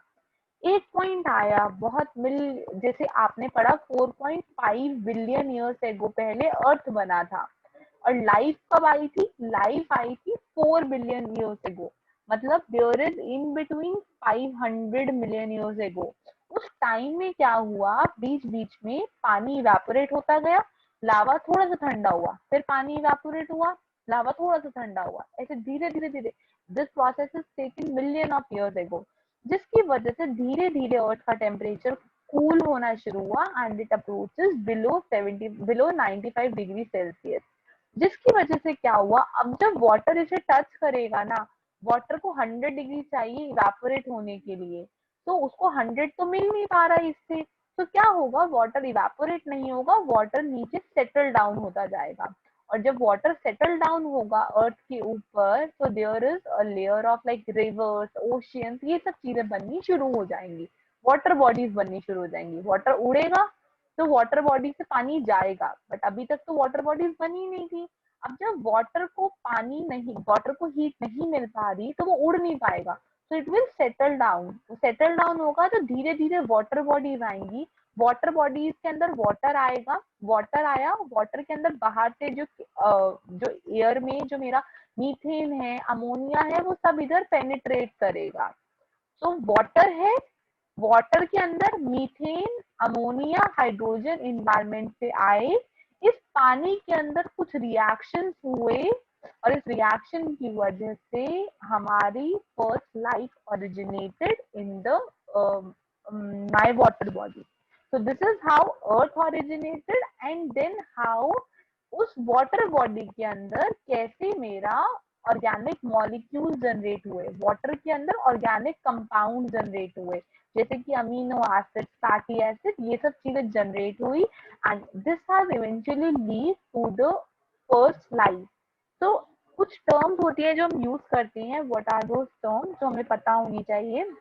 एक पॉइंट आया बहुत जैसे आपने पढ़ा 4.5 बिलियन ईयर्स एगो पहले अर्थ बना था. और लाइफ कब आई थी? लाइफ आई थी 4 बिलियन ईयर्स एगो. मतलब there is in between 500 million years ago. उस टाइम में क्या हुआ, बीच बीच में पानी इवेपोरेट होता गया, लावा थोड़ा सा ठंडा हुआ, फिर पानी इवेपोरेट हुआ, लावा थोड़ा सा ठंडा हुआ, ऐसे धीरे धीरे धीरे. This process is taking million of years ago, जिसकी वजह से धीरे धीरे अर्थ का टेम्परेचर कूल होना शुरू हुआ and it approaches below 95 degree Celsius. जिसकी वजह से क्या हुआ, अब जब वाटर इसे टच करेगा ना, वाटर को 100 डिग्री चाहिए इवेपोरेट होने के लिए, तो उसको 100 तो मिल नहीं पा रहा है इससे. तो क्या होगा, वाटर इवेपोरेट नहीं होगा, वाटर नीचे सेटल डाउन होता जाएगा. और जब वाटर सेटल डाउन होगा अर्थ के ऊपर, तो there is a layer of like rivers, oceans, ये सब चीजें बननी शुरू हो जाएंगी. वाटर बॉडीज बननी शुरू हो जाएंगी. वाटर उड़ेगा तो वाटर बॉडी से पानी जाएगा, बट अभी तक तो वाटर बॉडीज बनी नहीं थी. अब जब वाटर को हीट नहीं मिल पा रही, तो वो उड़ नहीं पाएगा. तो it will settle down. Settle down होगा तो धीरे धीरे वाटर बॉडीज आएंगी. वाटर बॉडीज के अंदर वाटर आएगा. वाटर आया, वाटर के अंदर बाहर से जो एयर में जो मेरा मीथेन है, अमोनिया है, वो सब इधर पेनिट्रेट करेगा. तो वाटर है, वाटर के अंदर मीथेन, अमोनिया, हाइड्रोजन इन्वायरमेंट से आए. इस पानी के अंदर कुछ रिएक्शंस हुए और इस रिएक्शन की वजह से हमारी first life originated in the my water body. So this is how Earth originated and then how उस वाटर बॉडी के अंदर कैसे मेरा ऑर्गेनिक मॉलिक्यूल जनरेट हुए, वाटर के अंदर ऑर्गेनिक कंपाउंड जनरेट हुए, जैसे कि अमीनो एसिड, फैटी एसिड, ये सब चीजें जनरेट हुई and this has eventually lead to the first life. तो कुछ टर्म्स होती है जो हम यूज करते हैं. व्हाट आर दोस टर्म्स जो हमें पता होनी चाहिए.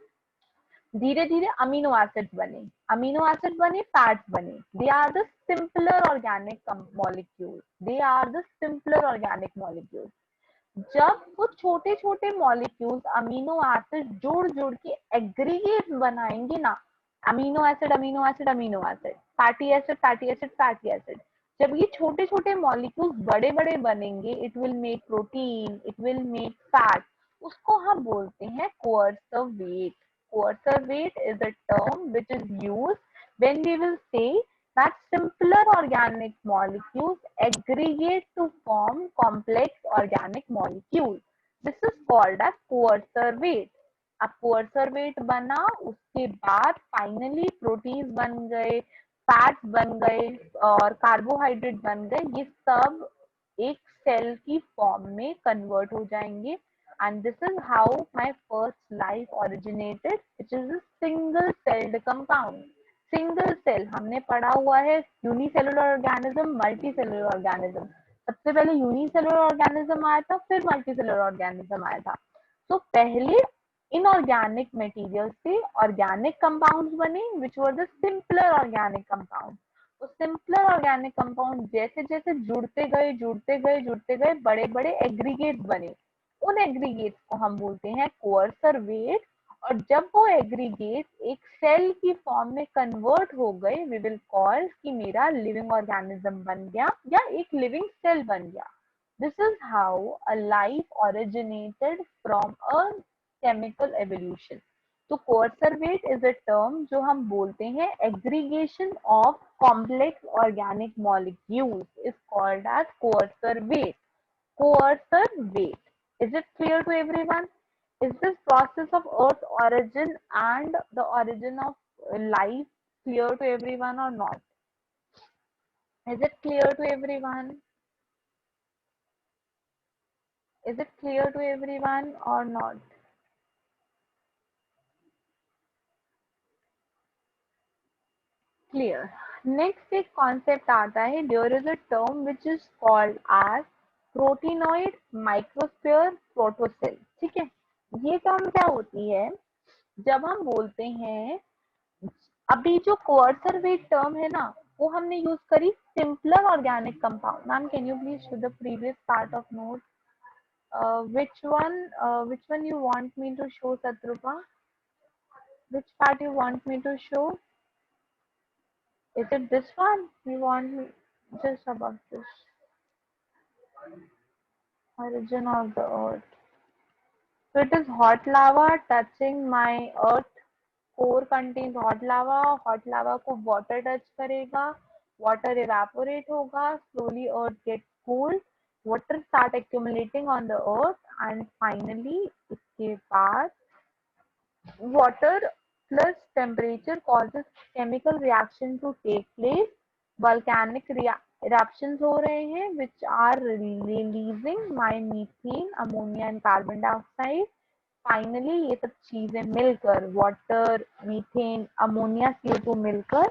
धीरे धीरे अमीनो एसिड बने, अमीनो एसिड बने, फैट्स बने. They are the simpler organic molecule. They are the simpler organic molecule. जब वो छोटे छोटे मॉलिक्यूल्स अमीनो एसिड जोड़ जोड़ के एग्रीगेट बनाएंगे ना, amino acid amino acid amino acid, fatty acid fatty acid fatty acid, जब ये छोटे छोटे मॉलिक्यूल्स बड़े बड़े बनेंगे, it will make protein, it will make fat. उसको हम बोलते हैं coercive wait. Coercive weight is a term which is used when we will say that simpler organic molecules aggregate to form complex organic molecules. This is called as coercive weight. अब coercive weight बना, उसके बाद फाइनली प्रोटीन्स बन गए, फैट्स बन गए और कार्बोहाइड्रेट बन गए. ये सब एक सेल की फॉर्म में कन्वर्ट हो जाएंगे. And this is how my first life originated, which is a single celled compound. Single cell हमने पढ़ा हुआ है, यूनिसेलुलर ऑर्गेनिज्म, मल्टीसेलुलर ऑर्गेनिज्म. सबसे पहले यूनिसेलुलर ऑर्गेनिज्म आया था, फिर मल्टीसेलुलर ऑर्गेनिज्म आया था. तो पहले इनऑर्गेनिक मटेरियल से ऑर्गेनिक कंपाउंड्स बने, which were the simpler organic compound. तो सिंपलर ऑर्गेनिक कंपाउंड जैसे जैसे जुड़ते गए जुड़ते गए जुड़ते गए, बड़े बड़े एग्रीगेट बने. उन एग्रीगेट्स को हम बोलते हैं कोअर्सिव वेट. और जब वो एग्रीगेट एक सेल की फॉर्म में कन्वर्ट हो गए, वी विल कॉल कि मेरा लिविंग ऑर्गेनिज्म बन गया या एक लिविंग सेल बन गया. This is how a life originated from a chemical evolution. तो coacervate is a term जो हम बोलते हैं aggregation of complex organic molecules is called as coercive wait. Coercive weight. Is it clear to everyone? Is this process of Earth origin and the origin of life clear to everyone or not? Is it clear to everyone? Is it clear to everyone or not? Clear. Next एक concept आता है. There is a term which is called as proteinoid, microsphere, protocell. ठीक है, ये टर्म क्या होती है? जब हम बोलते हैं, अभी जो कोअर्सरवेट टर्म है ना, वो हमने यूज करी simpler organic compound. Ma'am can you please show the previous part of note? which one you want me to show, Satrupa? Which part you want me to show? Is it this one? You want me just about this origin of the earth? So it is hot lava touching my earth. Core contains hot lava. Hot lava को water touch करेगा. Water evaporate होगा. Slowly earth gets cooled. Water start accumulating on the earth, and finally इसके बाद water plus temperature causes chemical reaction to take place. Volcanic eruptions हो रहे हैं which are releasing my methane, ammonia and carbon dioxide. Finally ये सब चीजें मिलकर water, methane, ammonia, CO2 मिलकर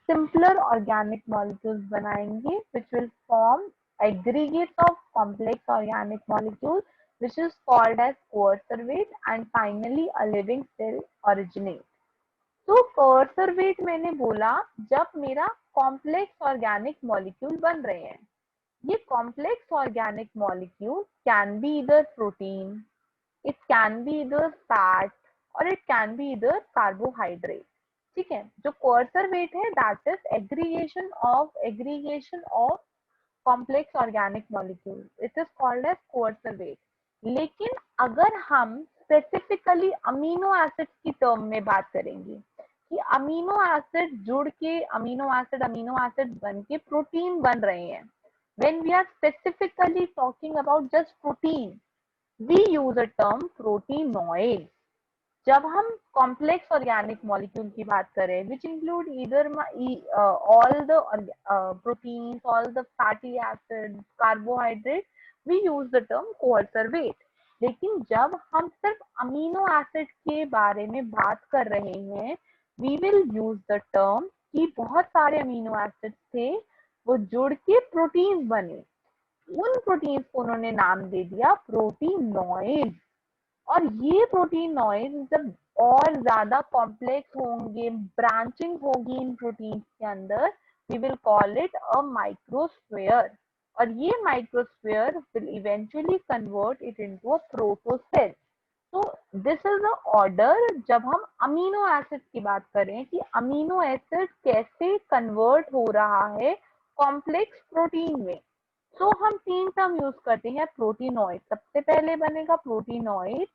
simpler organic molecules बनाएंगे which will form aggregates of complex organic molecules which is called as coercer weight, and finally a living cell originate. तो coercer weight मैंने बोला जब मेरा complex organic molecule बन रहे हैं. ये complex organic molecule can be either protein, it can be either fat, or it can be either carbohydrate. ठीक है, जो coercer weight है that is aggregation of complex organic molecule, it is called as coercer weight. लेकिन अगर हम स्पेसिफिकली अमीनो एसिड्स की टर्म में बात करेंगे कि अमीनो एसिड जुड़ के अमीनो एसिड बन के प्रोटीन बन रहे हैं, when we are specifically talking about just protein, we use a term proteinoid. जब हम कॉम्प्लेक्स ऑर्गेनिक मॉलिक्यूल की बात करें which include either all the proteins, all the fatty acid, carbohydrate, we use the term coacervate. लेकिन जब हम सिर्फ अमीनो एसिड के बारे में बात कर रहे हैं, we will use the term कि बहुत सारे अमीनो एसिड थे, वो जुड़ के प्रोटीन बने. उन प्रोटीन्स को उन्होंने नाम दे दिया प्रोटीनॉइड. और ये प्रोटीनॉइड जब और ज्यादा कॉम्प्लेक्स होंगे, ब्रांचिंग होगी इन प्रोटीन्स के अंदर, we will call it a microsphere. और ये microsphere will eventually convert it into a protocell. तो दिस इज द ऑर्डर जब हम अमीनो एसिड की बात करें कि अमीनो एसिड कैसे कन्वर्ट हो रहा है कॉम्प्लेक्स प्रोटीन में. तो हम तीन टर्म यूज करते हैं. प्रोटीनॉइड सबसे पहले बनेगा प्रोटीनॉइड,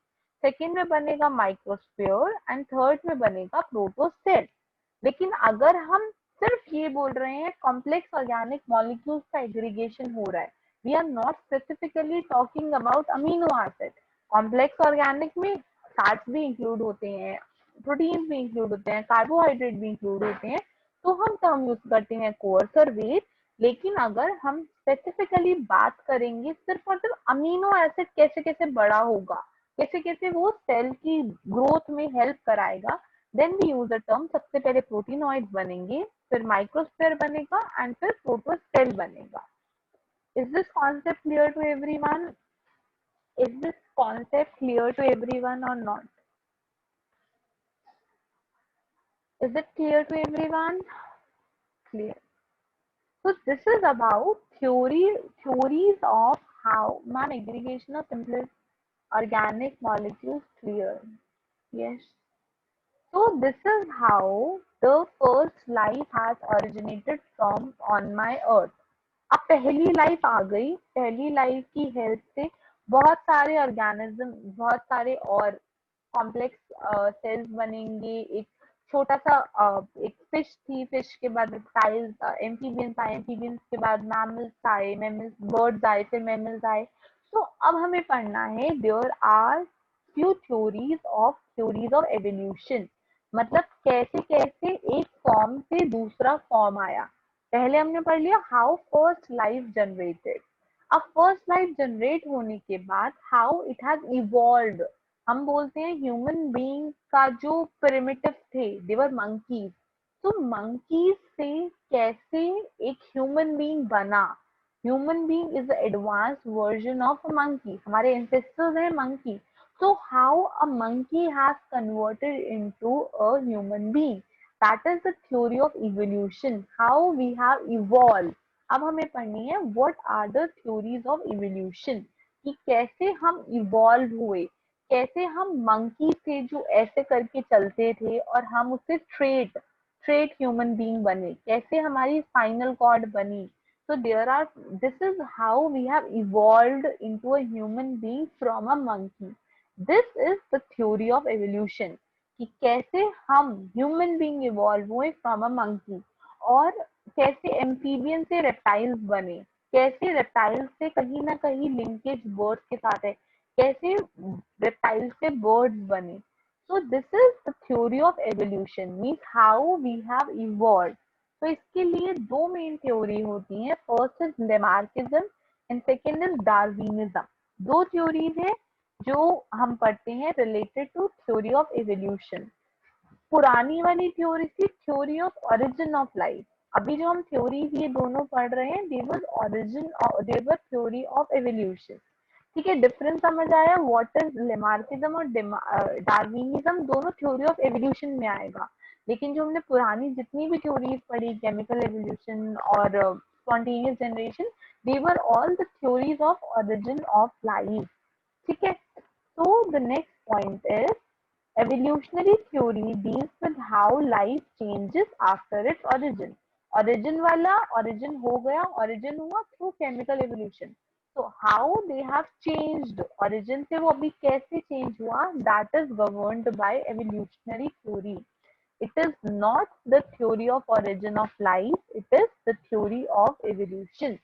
सेकेंड में बनेगा माइक्रोस्फीयर, एंड थर्ड में बनेगा प्रोटोसेल. लेकिन अगर हम सिर्फ ये बोल रहे हैं कॉम्प्लेक्स ऑर्गेनिक मॉलिक्यूल्स का एग्रीगेशन हो रहा है, we are not specifically talking about amino acid. Complex organic में फैट्स भी इंक्लूड होते हैं, प्रोटीन भी इंक्लूड होते हैं, कार्बोहाइड्रेट भी इंक्लूड होते हैं. तो हम टर्म यूज करते हैं कोअर्सर वेट. लेकिन अगर हम स्पेसिफिकली बात करेंगे सिर्फ और सिर्फ अमीनो एसिड कैसे कैसे बड़ा होगा, कैसे कैसे वो सेल की ग्रोथ में हेल्प कराएगा, then we use a term. सबसे पहले प्रोटीनॉइड बनेंगे, फिर माइक्रोस्फीयर बनेगा, एंड फिर प्रोटोसेल बनेगा. Is this concept clear to everyone? Is this concept clear to everyone और not? Is it clear to everyone? Clear. So this is about theories of how aggregation of simplest organic molecules clear. Yes. So this is how the first life has originated from on my earth. अब पहली लाइफ आ गई. पहली लाइफ की हेल्प से बहुत सारे ऑर्गेनिज्म, बहुत सारे और कॉम्प्लेक्स सेल्स बनेंगे. एक छोटा सा एक फिश थी, फिश के बाद रेप्टाइल्स, एम्फीबियंस आए, एम्फीबियंस के बाद मैमल्स आए, मैमल्स बर्ड्स आए, फिर मैमल्स आए. तो अब हमें पढ़ना है there are few theories of evolution. मतलब कैसे कैसे एक फॉर्म से दूसरा फॉर्म आया. पहले हमने पढ़ लिया हाउ फर्स्ट लाइफ जनरेटेड. अब फर्स्ट लाइफ जनरेट होने के बाद हाउ इट हैज इवॉल्व्ड. हम बोलते हैं ह्यूमन बीइंग का जो प्रिमिटिव थे, दे वर मंकीज. तो मंकीज से कैसे एक ह्यूमन बीइंग बना, Human being is the advanced version of a monkey. हमारे ancestors हैं monkey. So how a monkey has converted into a human being? That is the theory of evolution. How we have evolved. अब हमें पढ़नी है what are the theories of evolution, कि कैसे हम evolve हुए, कैसे हम monkey से जो ऐसे करके चलते थे और हम उससे ट्रेट ह्यूमन बीइंग बने, कैसे हमारी स्पाइनल कॉर्ड बनी. So there are, this is how we have evolved into a human being from a monkey. This is the theory of evolution, कि कैसे हम ह्यूमन बीइंग इवॉल्व हुए फ्रॉम अ मंकी, और कैसे एम्फीबियन से रेप्टाइल्स बने, कैसे रेप्टाइल्स से कहीं ना कहीं लिंकेज बर्ड्स के साथ है, कैसे रेप्टाइल्स से बर्ड्स बने. So this is the theory of evolution, means how we have evolved. तो इसके लिए दो मेन थ्योरी होती हैं. First is Lamarckism and second is Darwinism. दो थ्योरीज है जो हम पढ़ते हैं related to theory of evolution. पुरानी वाली थ्योरी थी theory of origin of life. अभी जो हम थ्योरीज ये दोनों पढ़ रहे हैं, they were theory of evolution. ठीक है, डिफरेंस समझ आया. व्हाट इज लेमार्किज्म और डार्विनिज्म, दोनों थ्योरी ऑफ एवोल्यूशन में आएगा. लेकिन जो हमने पुरानी जितनी भी थ्योरीज पढ़ी, केमिकल एवोल्यूशन और spontaneous generation, they were all the theories of origin of life. ठीक है. So the next point is evolutionary theory deals with how life changes after its origin. Origin वाला origin हो गया, origin हुआ through chemical evolution. So how they have changed origin से वो अभी कैसे change हुआ, that is governed by evolutionary theory. It is not the theory of origin of life, it is the theory of evolution.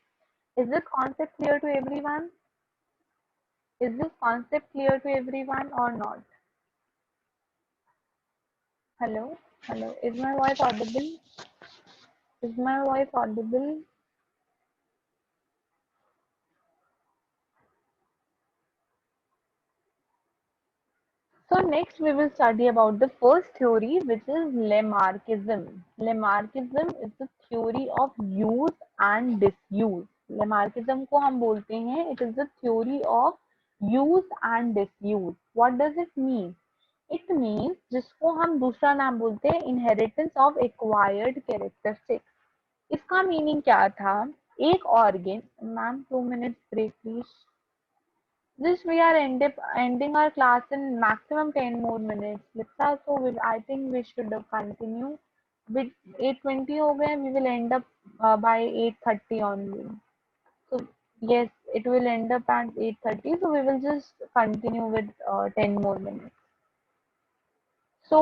Is this concept clear to everyone? Is this concept clear to everyone or not? Hello? Hello? Is my voice audible? Is my voice audible? So next we will study about the first theory, which is Lamarckism. Lamarckism is the theory of use and disuse. Lamarckism को हम बोलते हैं, it is the theory of use and disuse. What does it mean? It means जिसको हम दूसरा नाम बोलते हैं inheritance of acquired characteristics. इसका मीनिंग क्या था? एक organ, ma'am 2 minutes break please. This we are ending our class in maximum 10 more minutes. Litsa, so I think we should continue. With 8:20 हो गए, we will end up by 8:30 only. So yes, it will end up at 8:30. So we will just continue with 10 more minutes. So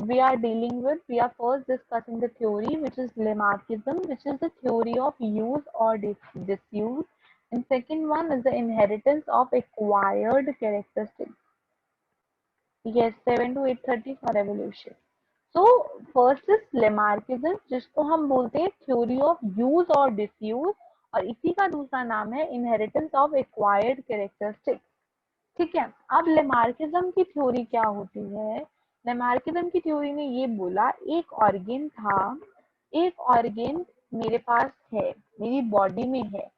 we are first discussing the theory, which is Lamarckism, which is the theory of use or disuse. And second one is the inheritance of acquired characteristics. Yes, 7 to 8:30 for evolution. So first is Lamarckism, जिसको हम बोलते हैं theory of use or disuse, और इसी का दूसरा नाम है inheritance of acquired characteristics. ठीक है. अब लेमार्किज्म की थ्योरी क्या होती है? लेमार्किज्म की थ्योरी ने ये बोला, एक ऑर्गन था, एक ऑर्गन मेरे पास है, मेरी बॉडी में है,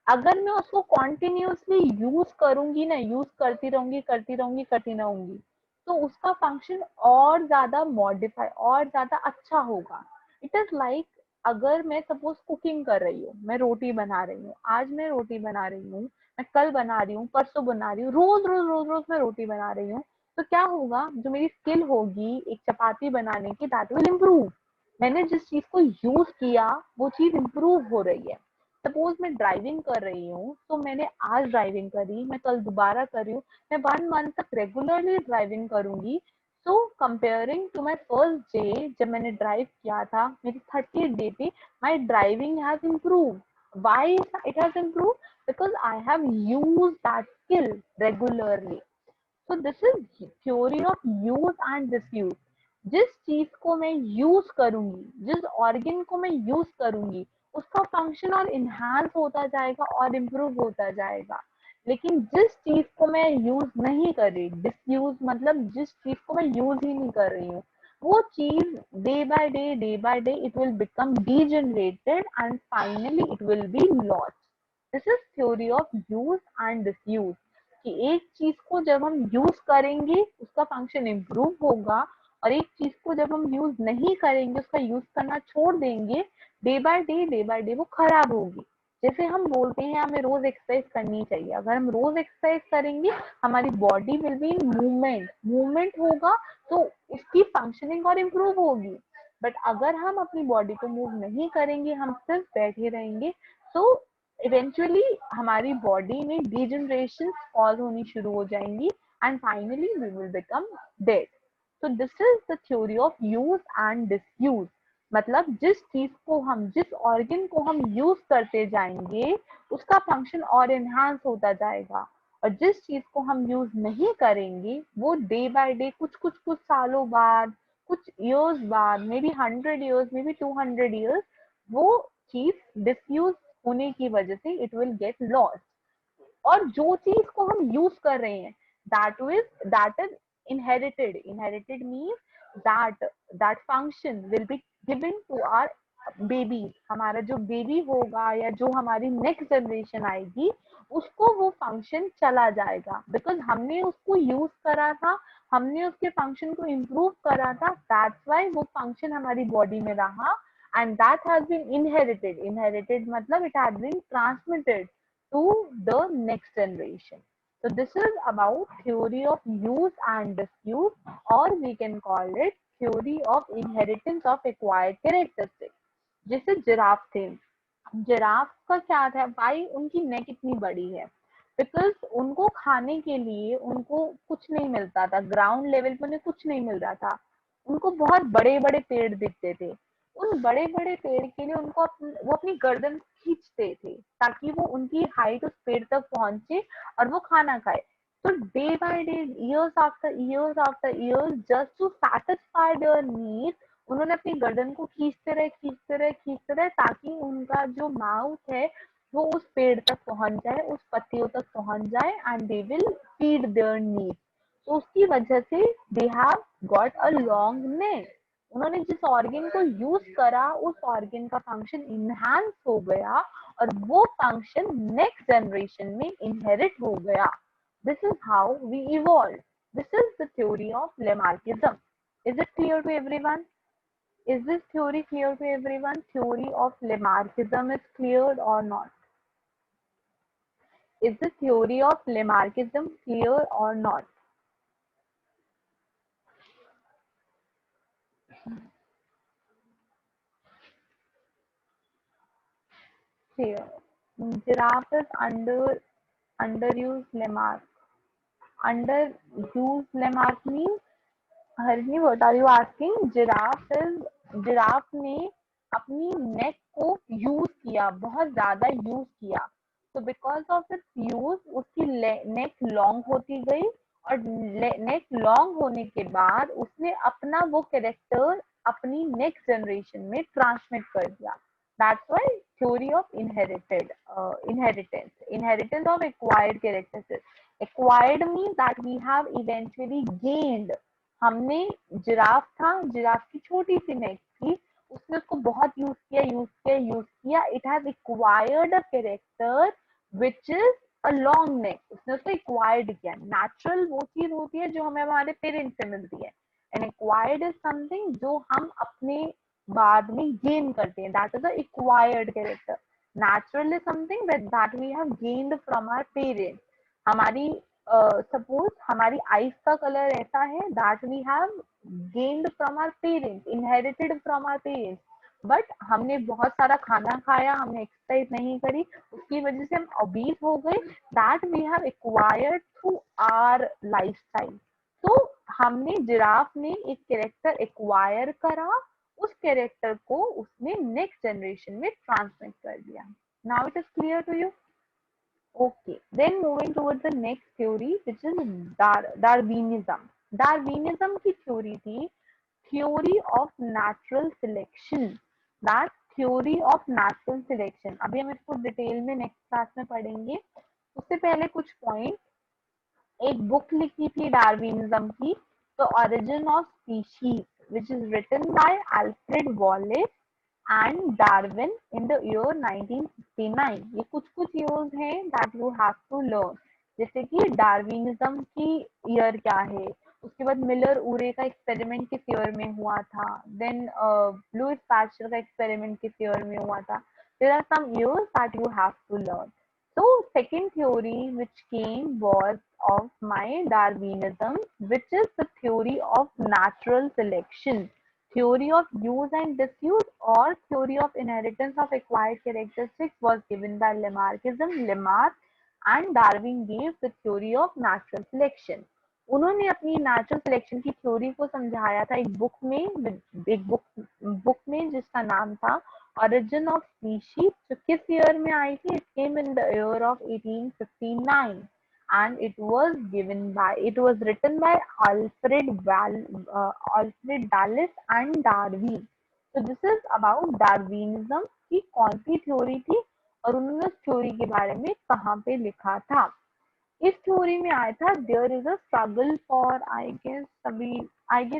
अगर मैं उसको कॉन्टिन्यूसली यूज करूंगी ना, यूज करती रहूंगी, तो उसका फंक्शन और ज्यादा मॉडिफाई और ज्यादा अच्छा होगा. इट इज लाइक, अगर मैं सपोज कुकिंग कर रही हूँ, मैं रोटी बना रही हूँ, आज मैं रोटी बना रही हूँ, मैं कल बना रही हूँ, परसों बना रही हूँ, रोज मैं रोटी बना रही हूँ, तो क्या होगा, जो मेरी स्किल होगी एक चपाती बनाने की, दैट विल इम्प्रूव. मैंने जिस चीज को यूज किया वो चीज इम्प्रूव हो रही है. सपोज मैं ड्राइविंग कर रही हूँ, तो मैंने आज ड्राइविंग करी, मैं कल दोबारा कर रही हूँ, मैं 1 मंथ तक रेगुलरली ड्राइविंग करूंगी. So comparing to my first day, जब मैंने ड्राइव किया था, मेरी 30th डे पे my driving has improve. Why it has improved? Because I have used that skill regularly. So this is theory of use and disuse. जिस चीज को मैं यूज करूंगी, जिस ऑर्गन को मैं यूज करूंगी, उसका फंक्शन और इनहांस होता जाएगा और इम्प्रूव होता जाएगा. लेकिन जिस चीज को मैं यूज नहीं कर रही, डिसयूज मतलब जिस चीज को मैं यूज ही नहीं कर रही हूँ, वो चीज day by day it will become degenerated and finally it will be lost. This is theory of use and disuse, कि एक चीज को जब हम यूज करेंगे उसका फंक्शन इम्प्रूव होगा, और एक चीज को जब हम यूज नहीं करेंगे, उसका यूज करना छोड़ देंगे, डे बाय डे वो खराब होगी। जैसे हम बोलते हैं हमें रोज एक्सरसाइज करनी चाहिए, अगर हम रोज एक्सरसाइज करेंगे हमारी body will be in movement, movement होगा तो उसकी फंक्शनिंग और इम्प्रूव होगी। बट अगर हम अपनी बॉडी को मूव नहीं करेंगे, हम सिर्फ बैठे रहेंगे, तो इवेंचुअली हमारी बॉडी में डिजनरेशन कॉज होनी शुरू हो जाएंगी and finally we will become dead. तो this is the theory of use and disuse, मतलब जिस चीज को हम, जिस ऑर्गन को हम यूज करते जाएंगे उसका फंक्शन और एनहांस होता जाएगा, और जिस चीज को हम यूज नहीं करेंगे वो डे बाय डे, कुछ सालों बाद, कुछ इयर्स बाद, may be 100 years, may be 200 years, वो चीज डिसयूज होने की वजह से इट विल गेट लॉस्ट। और जो चीज को हम यूज कर रहे हैं that is inherited, inherited means that function will be given to our babies, हमारा जो बेबी होगा या जो हमारी नेक्स्ट जनरेशन आएगी उसको वो फंक्शन चला जाएगा, बिकॉज हमने उसको यूज करा था, हमने उसके फंक्शन को इम्प्रूव करा था, दैट्स वाई वो फंक्शन हमारी बॉडी में रहा, and that has been inherited मतलब it has been transmitted to the next generation. So this is about theory of use and disuse, or we can call it theory of inheritance of acquired characteristics. जैसे जिराफ थे, जिराफ का क्या था, भाई उनकी नेक इतनी बड़ी है बिकॉज उनको खाने के लिए उनको कुछ नहीं मिलता था, ग्राउंड लेवल पे उन्हें कुछ नहीं मिल रहा था, उनको बहुत बड़े बड़े पेड़ दिखते थे, उन बड़े बड़े पेड़ के लिए उनको वो अपनी गर्दन खींचते थे ताकि वो उनकी हाइट उस पेड़ तक पहुंचे और वो खाना खाए। तो day by day, years after years, just to satisfy their needs, उन्होंने अपनी गर्दन को खींचते रहे ताकि उनका जो माउथ है वो उस पेड़ तक पहुंच जाए, उस पत्तियों तक पहुंच जाए, and they will feed there needs. तो उसकी वजह से they have got a long neck. उन्होंने जिस ऑर्गन को यूज करा उस ऑर्गन का फंक्शन इनहांस हो गया और वो फंक्शन नेक्स्ट जनरेशन में इनहेरिट हो गया। This is how we evolve. This is the theory of Lamarckism. Is it clear to everyone? Is this theory clear to everyone? Theory of Lamarckism is clear or not? Is the theory of Lamarckism clear or not? Clear. Giraffe is underused Lamarck. Underused Lamarck means, Harini, what are you asking? Giraffe ने अपनी नेक को यूज किया, बहुत ज्यादा यूज किया, तो बिकॉज ऑफ इट्स यूज उसकी नेक लॉन्ग होती गई, और नेक लॉन्ग होने के बाद उसने अपना वो कैरेक्टर अपनी नेक्स्ट जनरेशन में ट्रांसमिट कर दिया। That's why theory of inheritance of acquired characteristics. Acquired means that we have eventually gained. हमने, जिराफ की छोटी सी नेक थी, उसने उसको बहुत यूज किया, it has acquired a character which is a long neck, उसने उसको एक्वायर्ड किया। नेचुरल वो चीज होती है जो हमें हमारे पेरेंट्स से मिलती है, एंड एक्वायर्ड इज समथिंग जो हम अपने बाद में गेन करते हैं, that is a acquired character. Natural is something that we have gained from our parents. हमारी सपोज हमारी आईज का कलर ऐसा है, that we have gained from our parents, inherited from our parents, but हमने बहुत सारा खाना खाया, हमने एक्सरसाइज नहीं करी, उसकी वजह से हम ओबीस हो गए, that we have acquired through our lifestyle. तो हमने, जिराफ ने एक कैरेक्टर एक्वायर करा, उस कैरेक्टर को उसने नेक्स्ट जनरेशन में ट्रांसमिट कर दिया। Now it is clear to you? Okay, then moving towards the next theory, which is Darwinism. Darwinism की theory थी theory of natural selection. That theory of natural selection. अभी हम इसको डिटेल में नेक्स्ट क्लास में पढ़ेंगे। उससे पहले कुछ पॉइंट, एक बुक लिखी थी डार्विनिज्म की, the origin of species, which is written by Alfred Wallace, and Darwin in the year 1959. ये कुछ years हैं that you have to learn. जैसे कि डार्विनिज्म की ईयर क्या है, उसके बाद मिलर उरे का एक्सपेरिमेंट किस ईयर में हुआ था, देन लुइस पैस्चर का एक्सपेरिमेंट किस ईयर में हुआ था. There are some years that you have to learn. So second theory which came was of my Darwinism, which is the theory of natural selection. Theory of use and disuse or theory of inheritance of acquired characteristics was given by Lamarckism. Lamarck and Darwin gave the theory of natural selection. उन्होंने अपनी नेचुरल सिलेक्शन की थ्योरी को समझाया था एक बुक में जिसका नाम था Origin of Species, जो किस ईयर में आई थी? It came in the year of 1859 and it was written by Alfred Wallace and Darwin. So this is about Darwinism की कौन सी थ्योरी थी और उन्होंने उस थ्योरी के बारे में कहाँ पे लिखा था. इस थ्योरी में आया था there is a struggle for I guess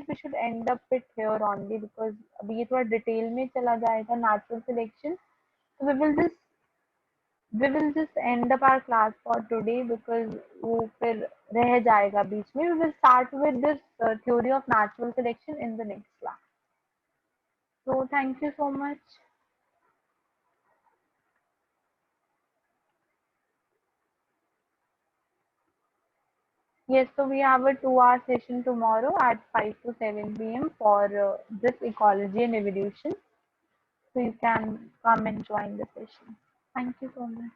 we should end up it here only because अभी ये थोड़ा डिटेल में चला जाएगा natural selection. So we will just end up our class for today because वो फिर रह जाएगा बीच में. We will start with this theory of natural selection in the next class. So thank you so much. Yes, so we have a 2-hour session tomorrow at 5 to 7 p.m. for this ecology and evolution. So you can come and join the session. Thank you so much.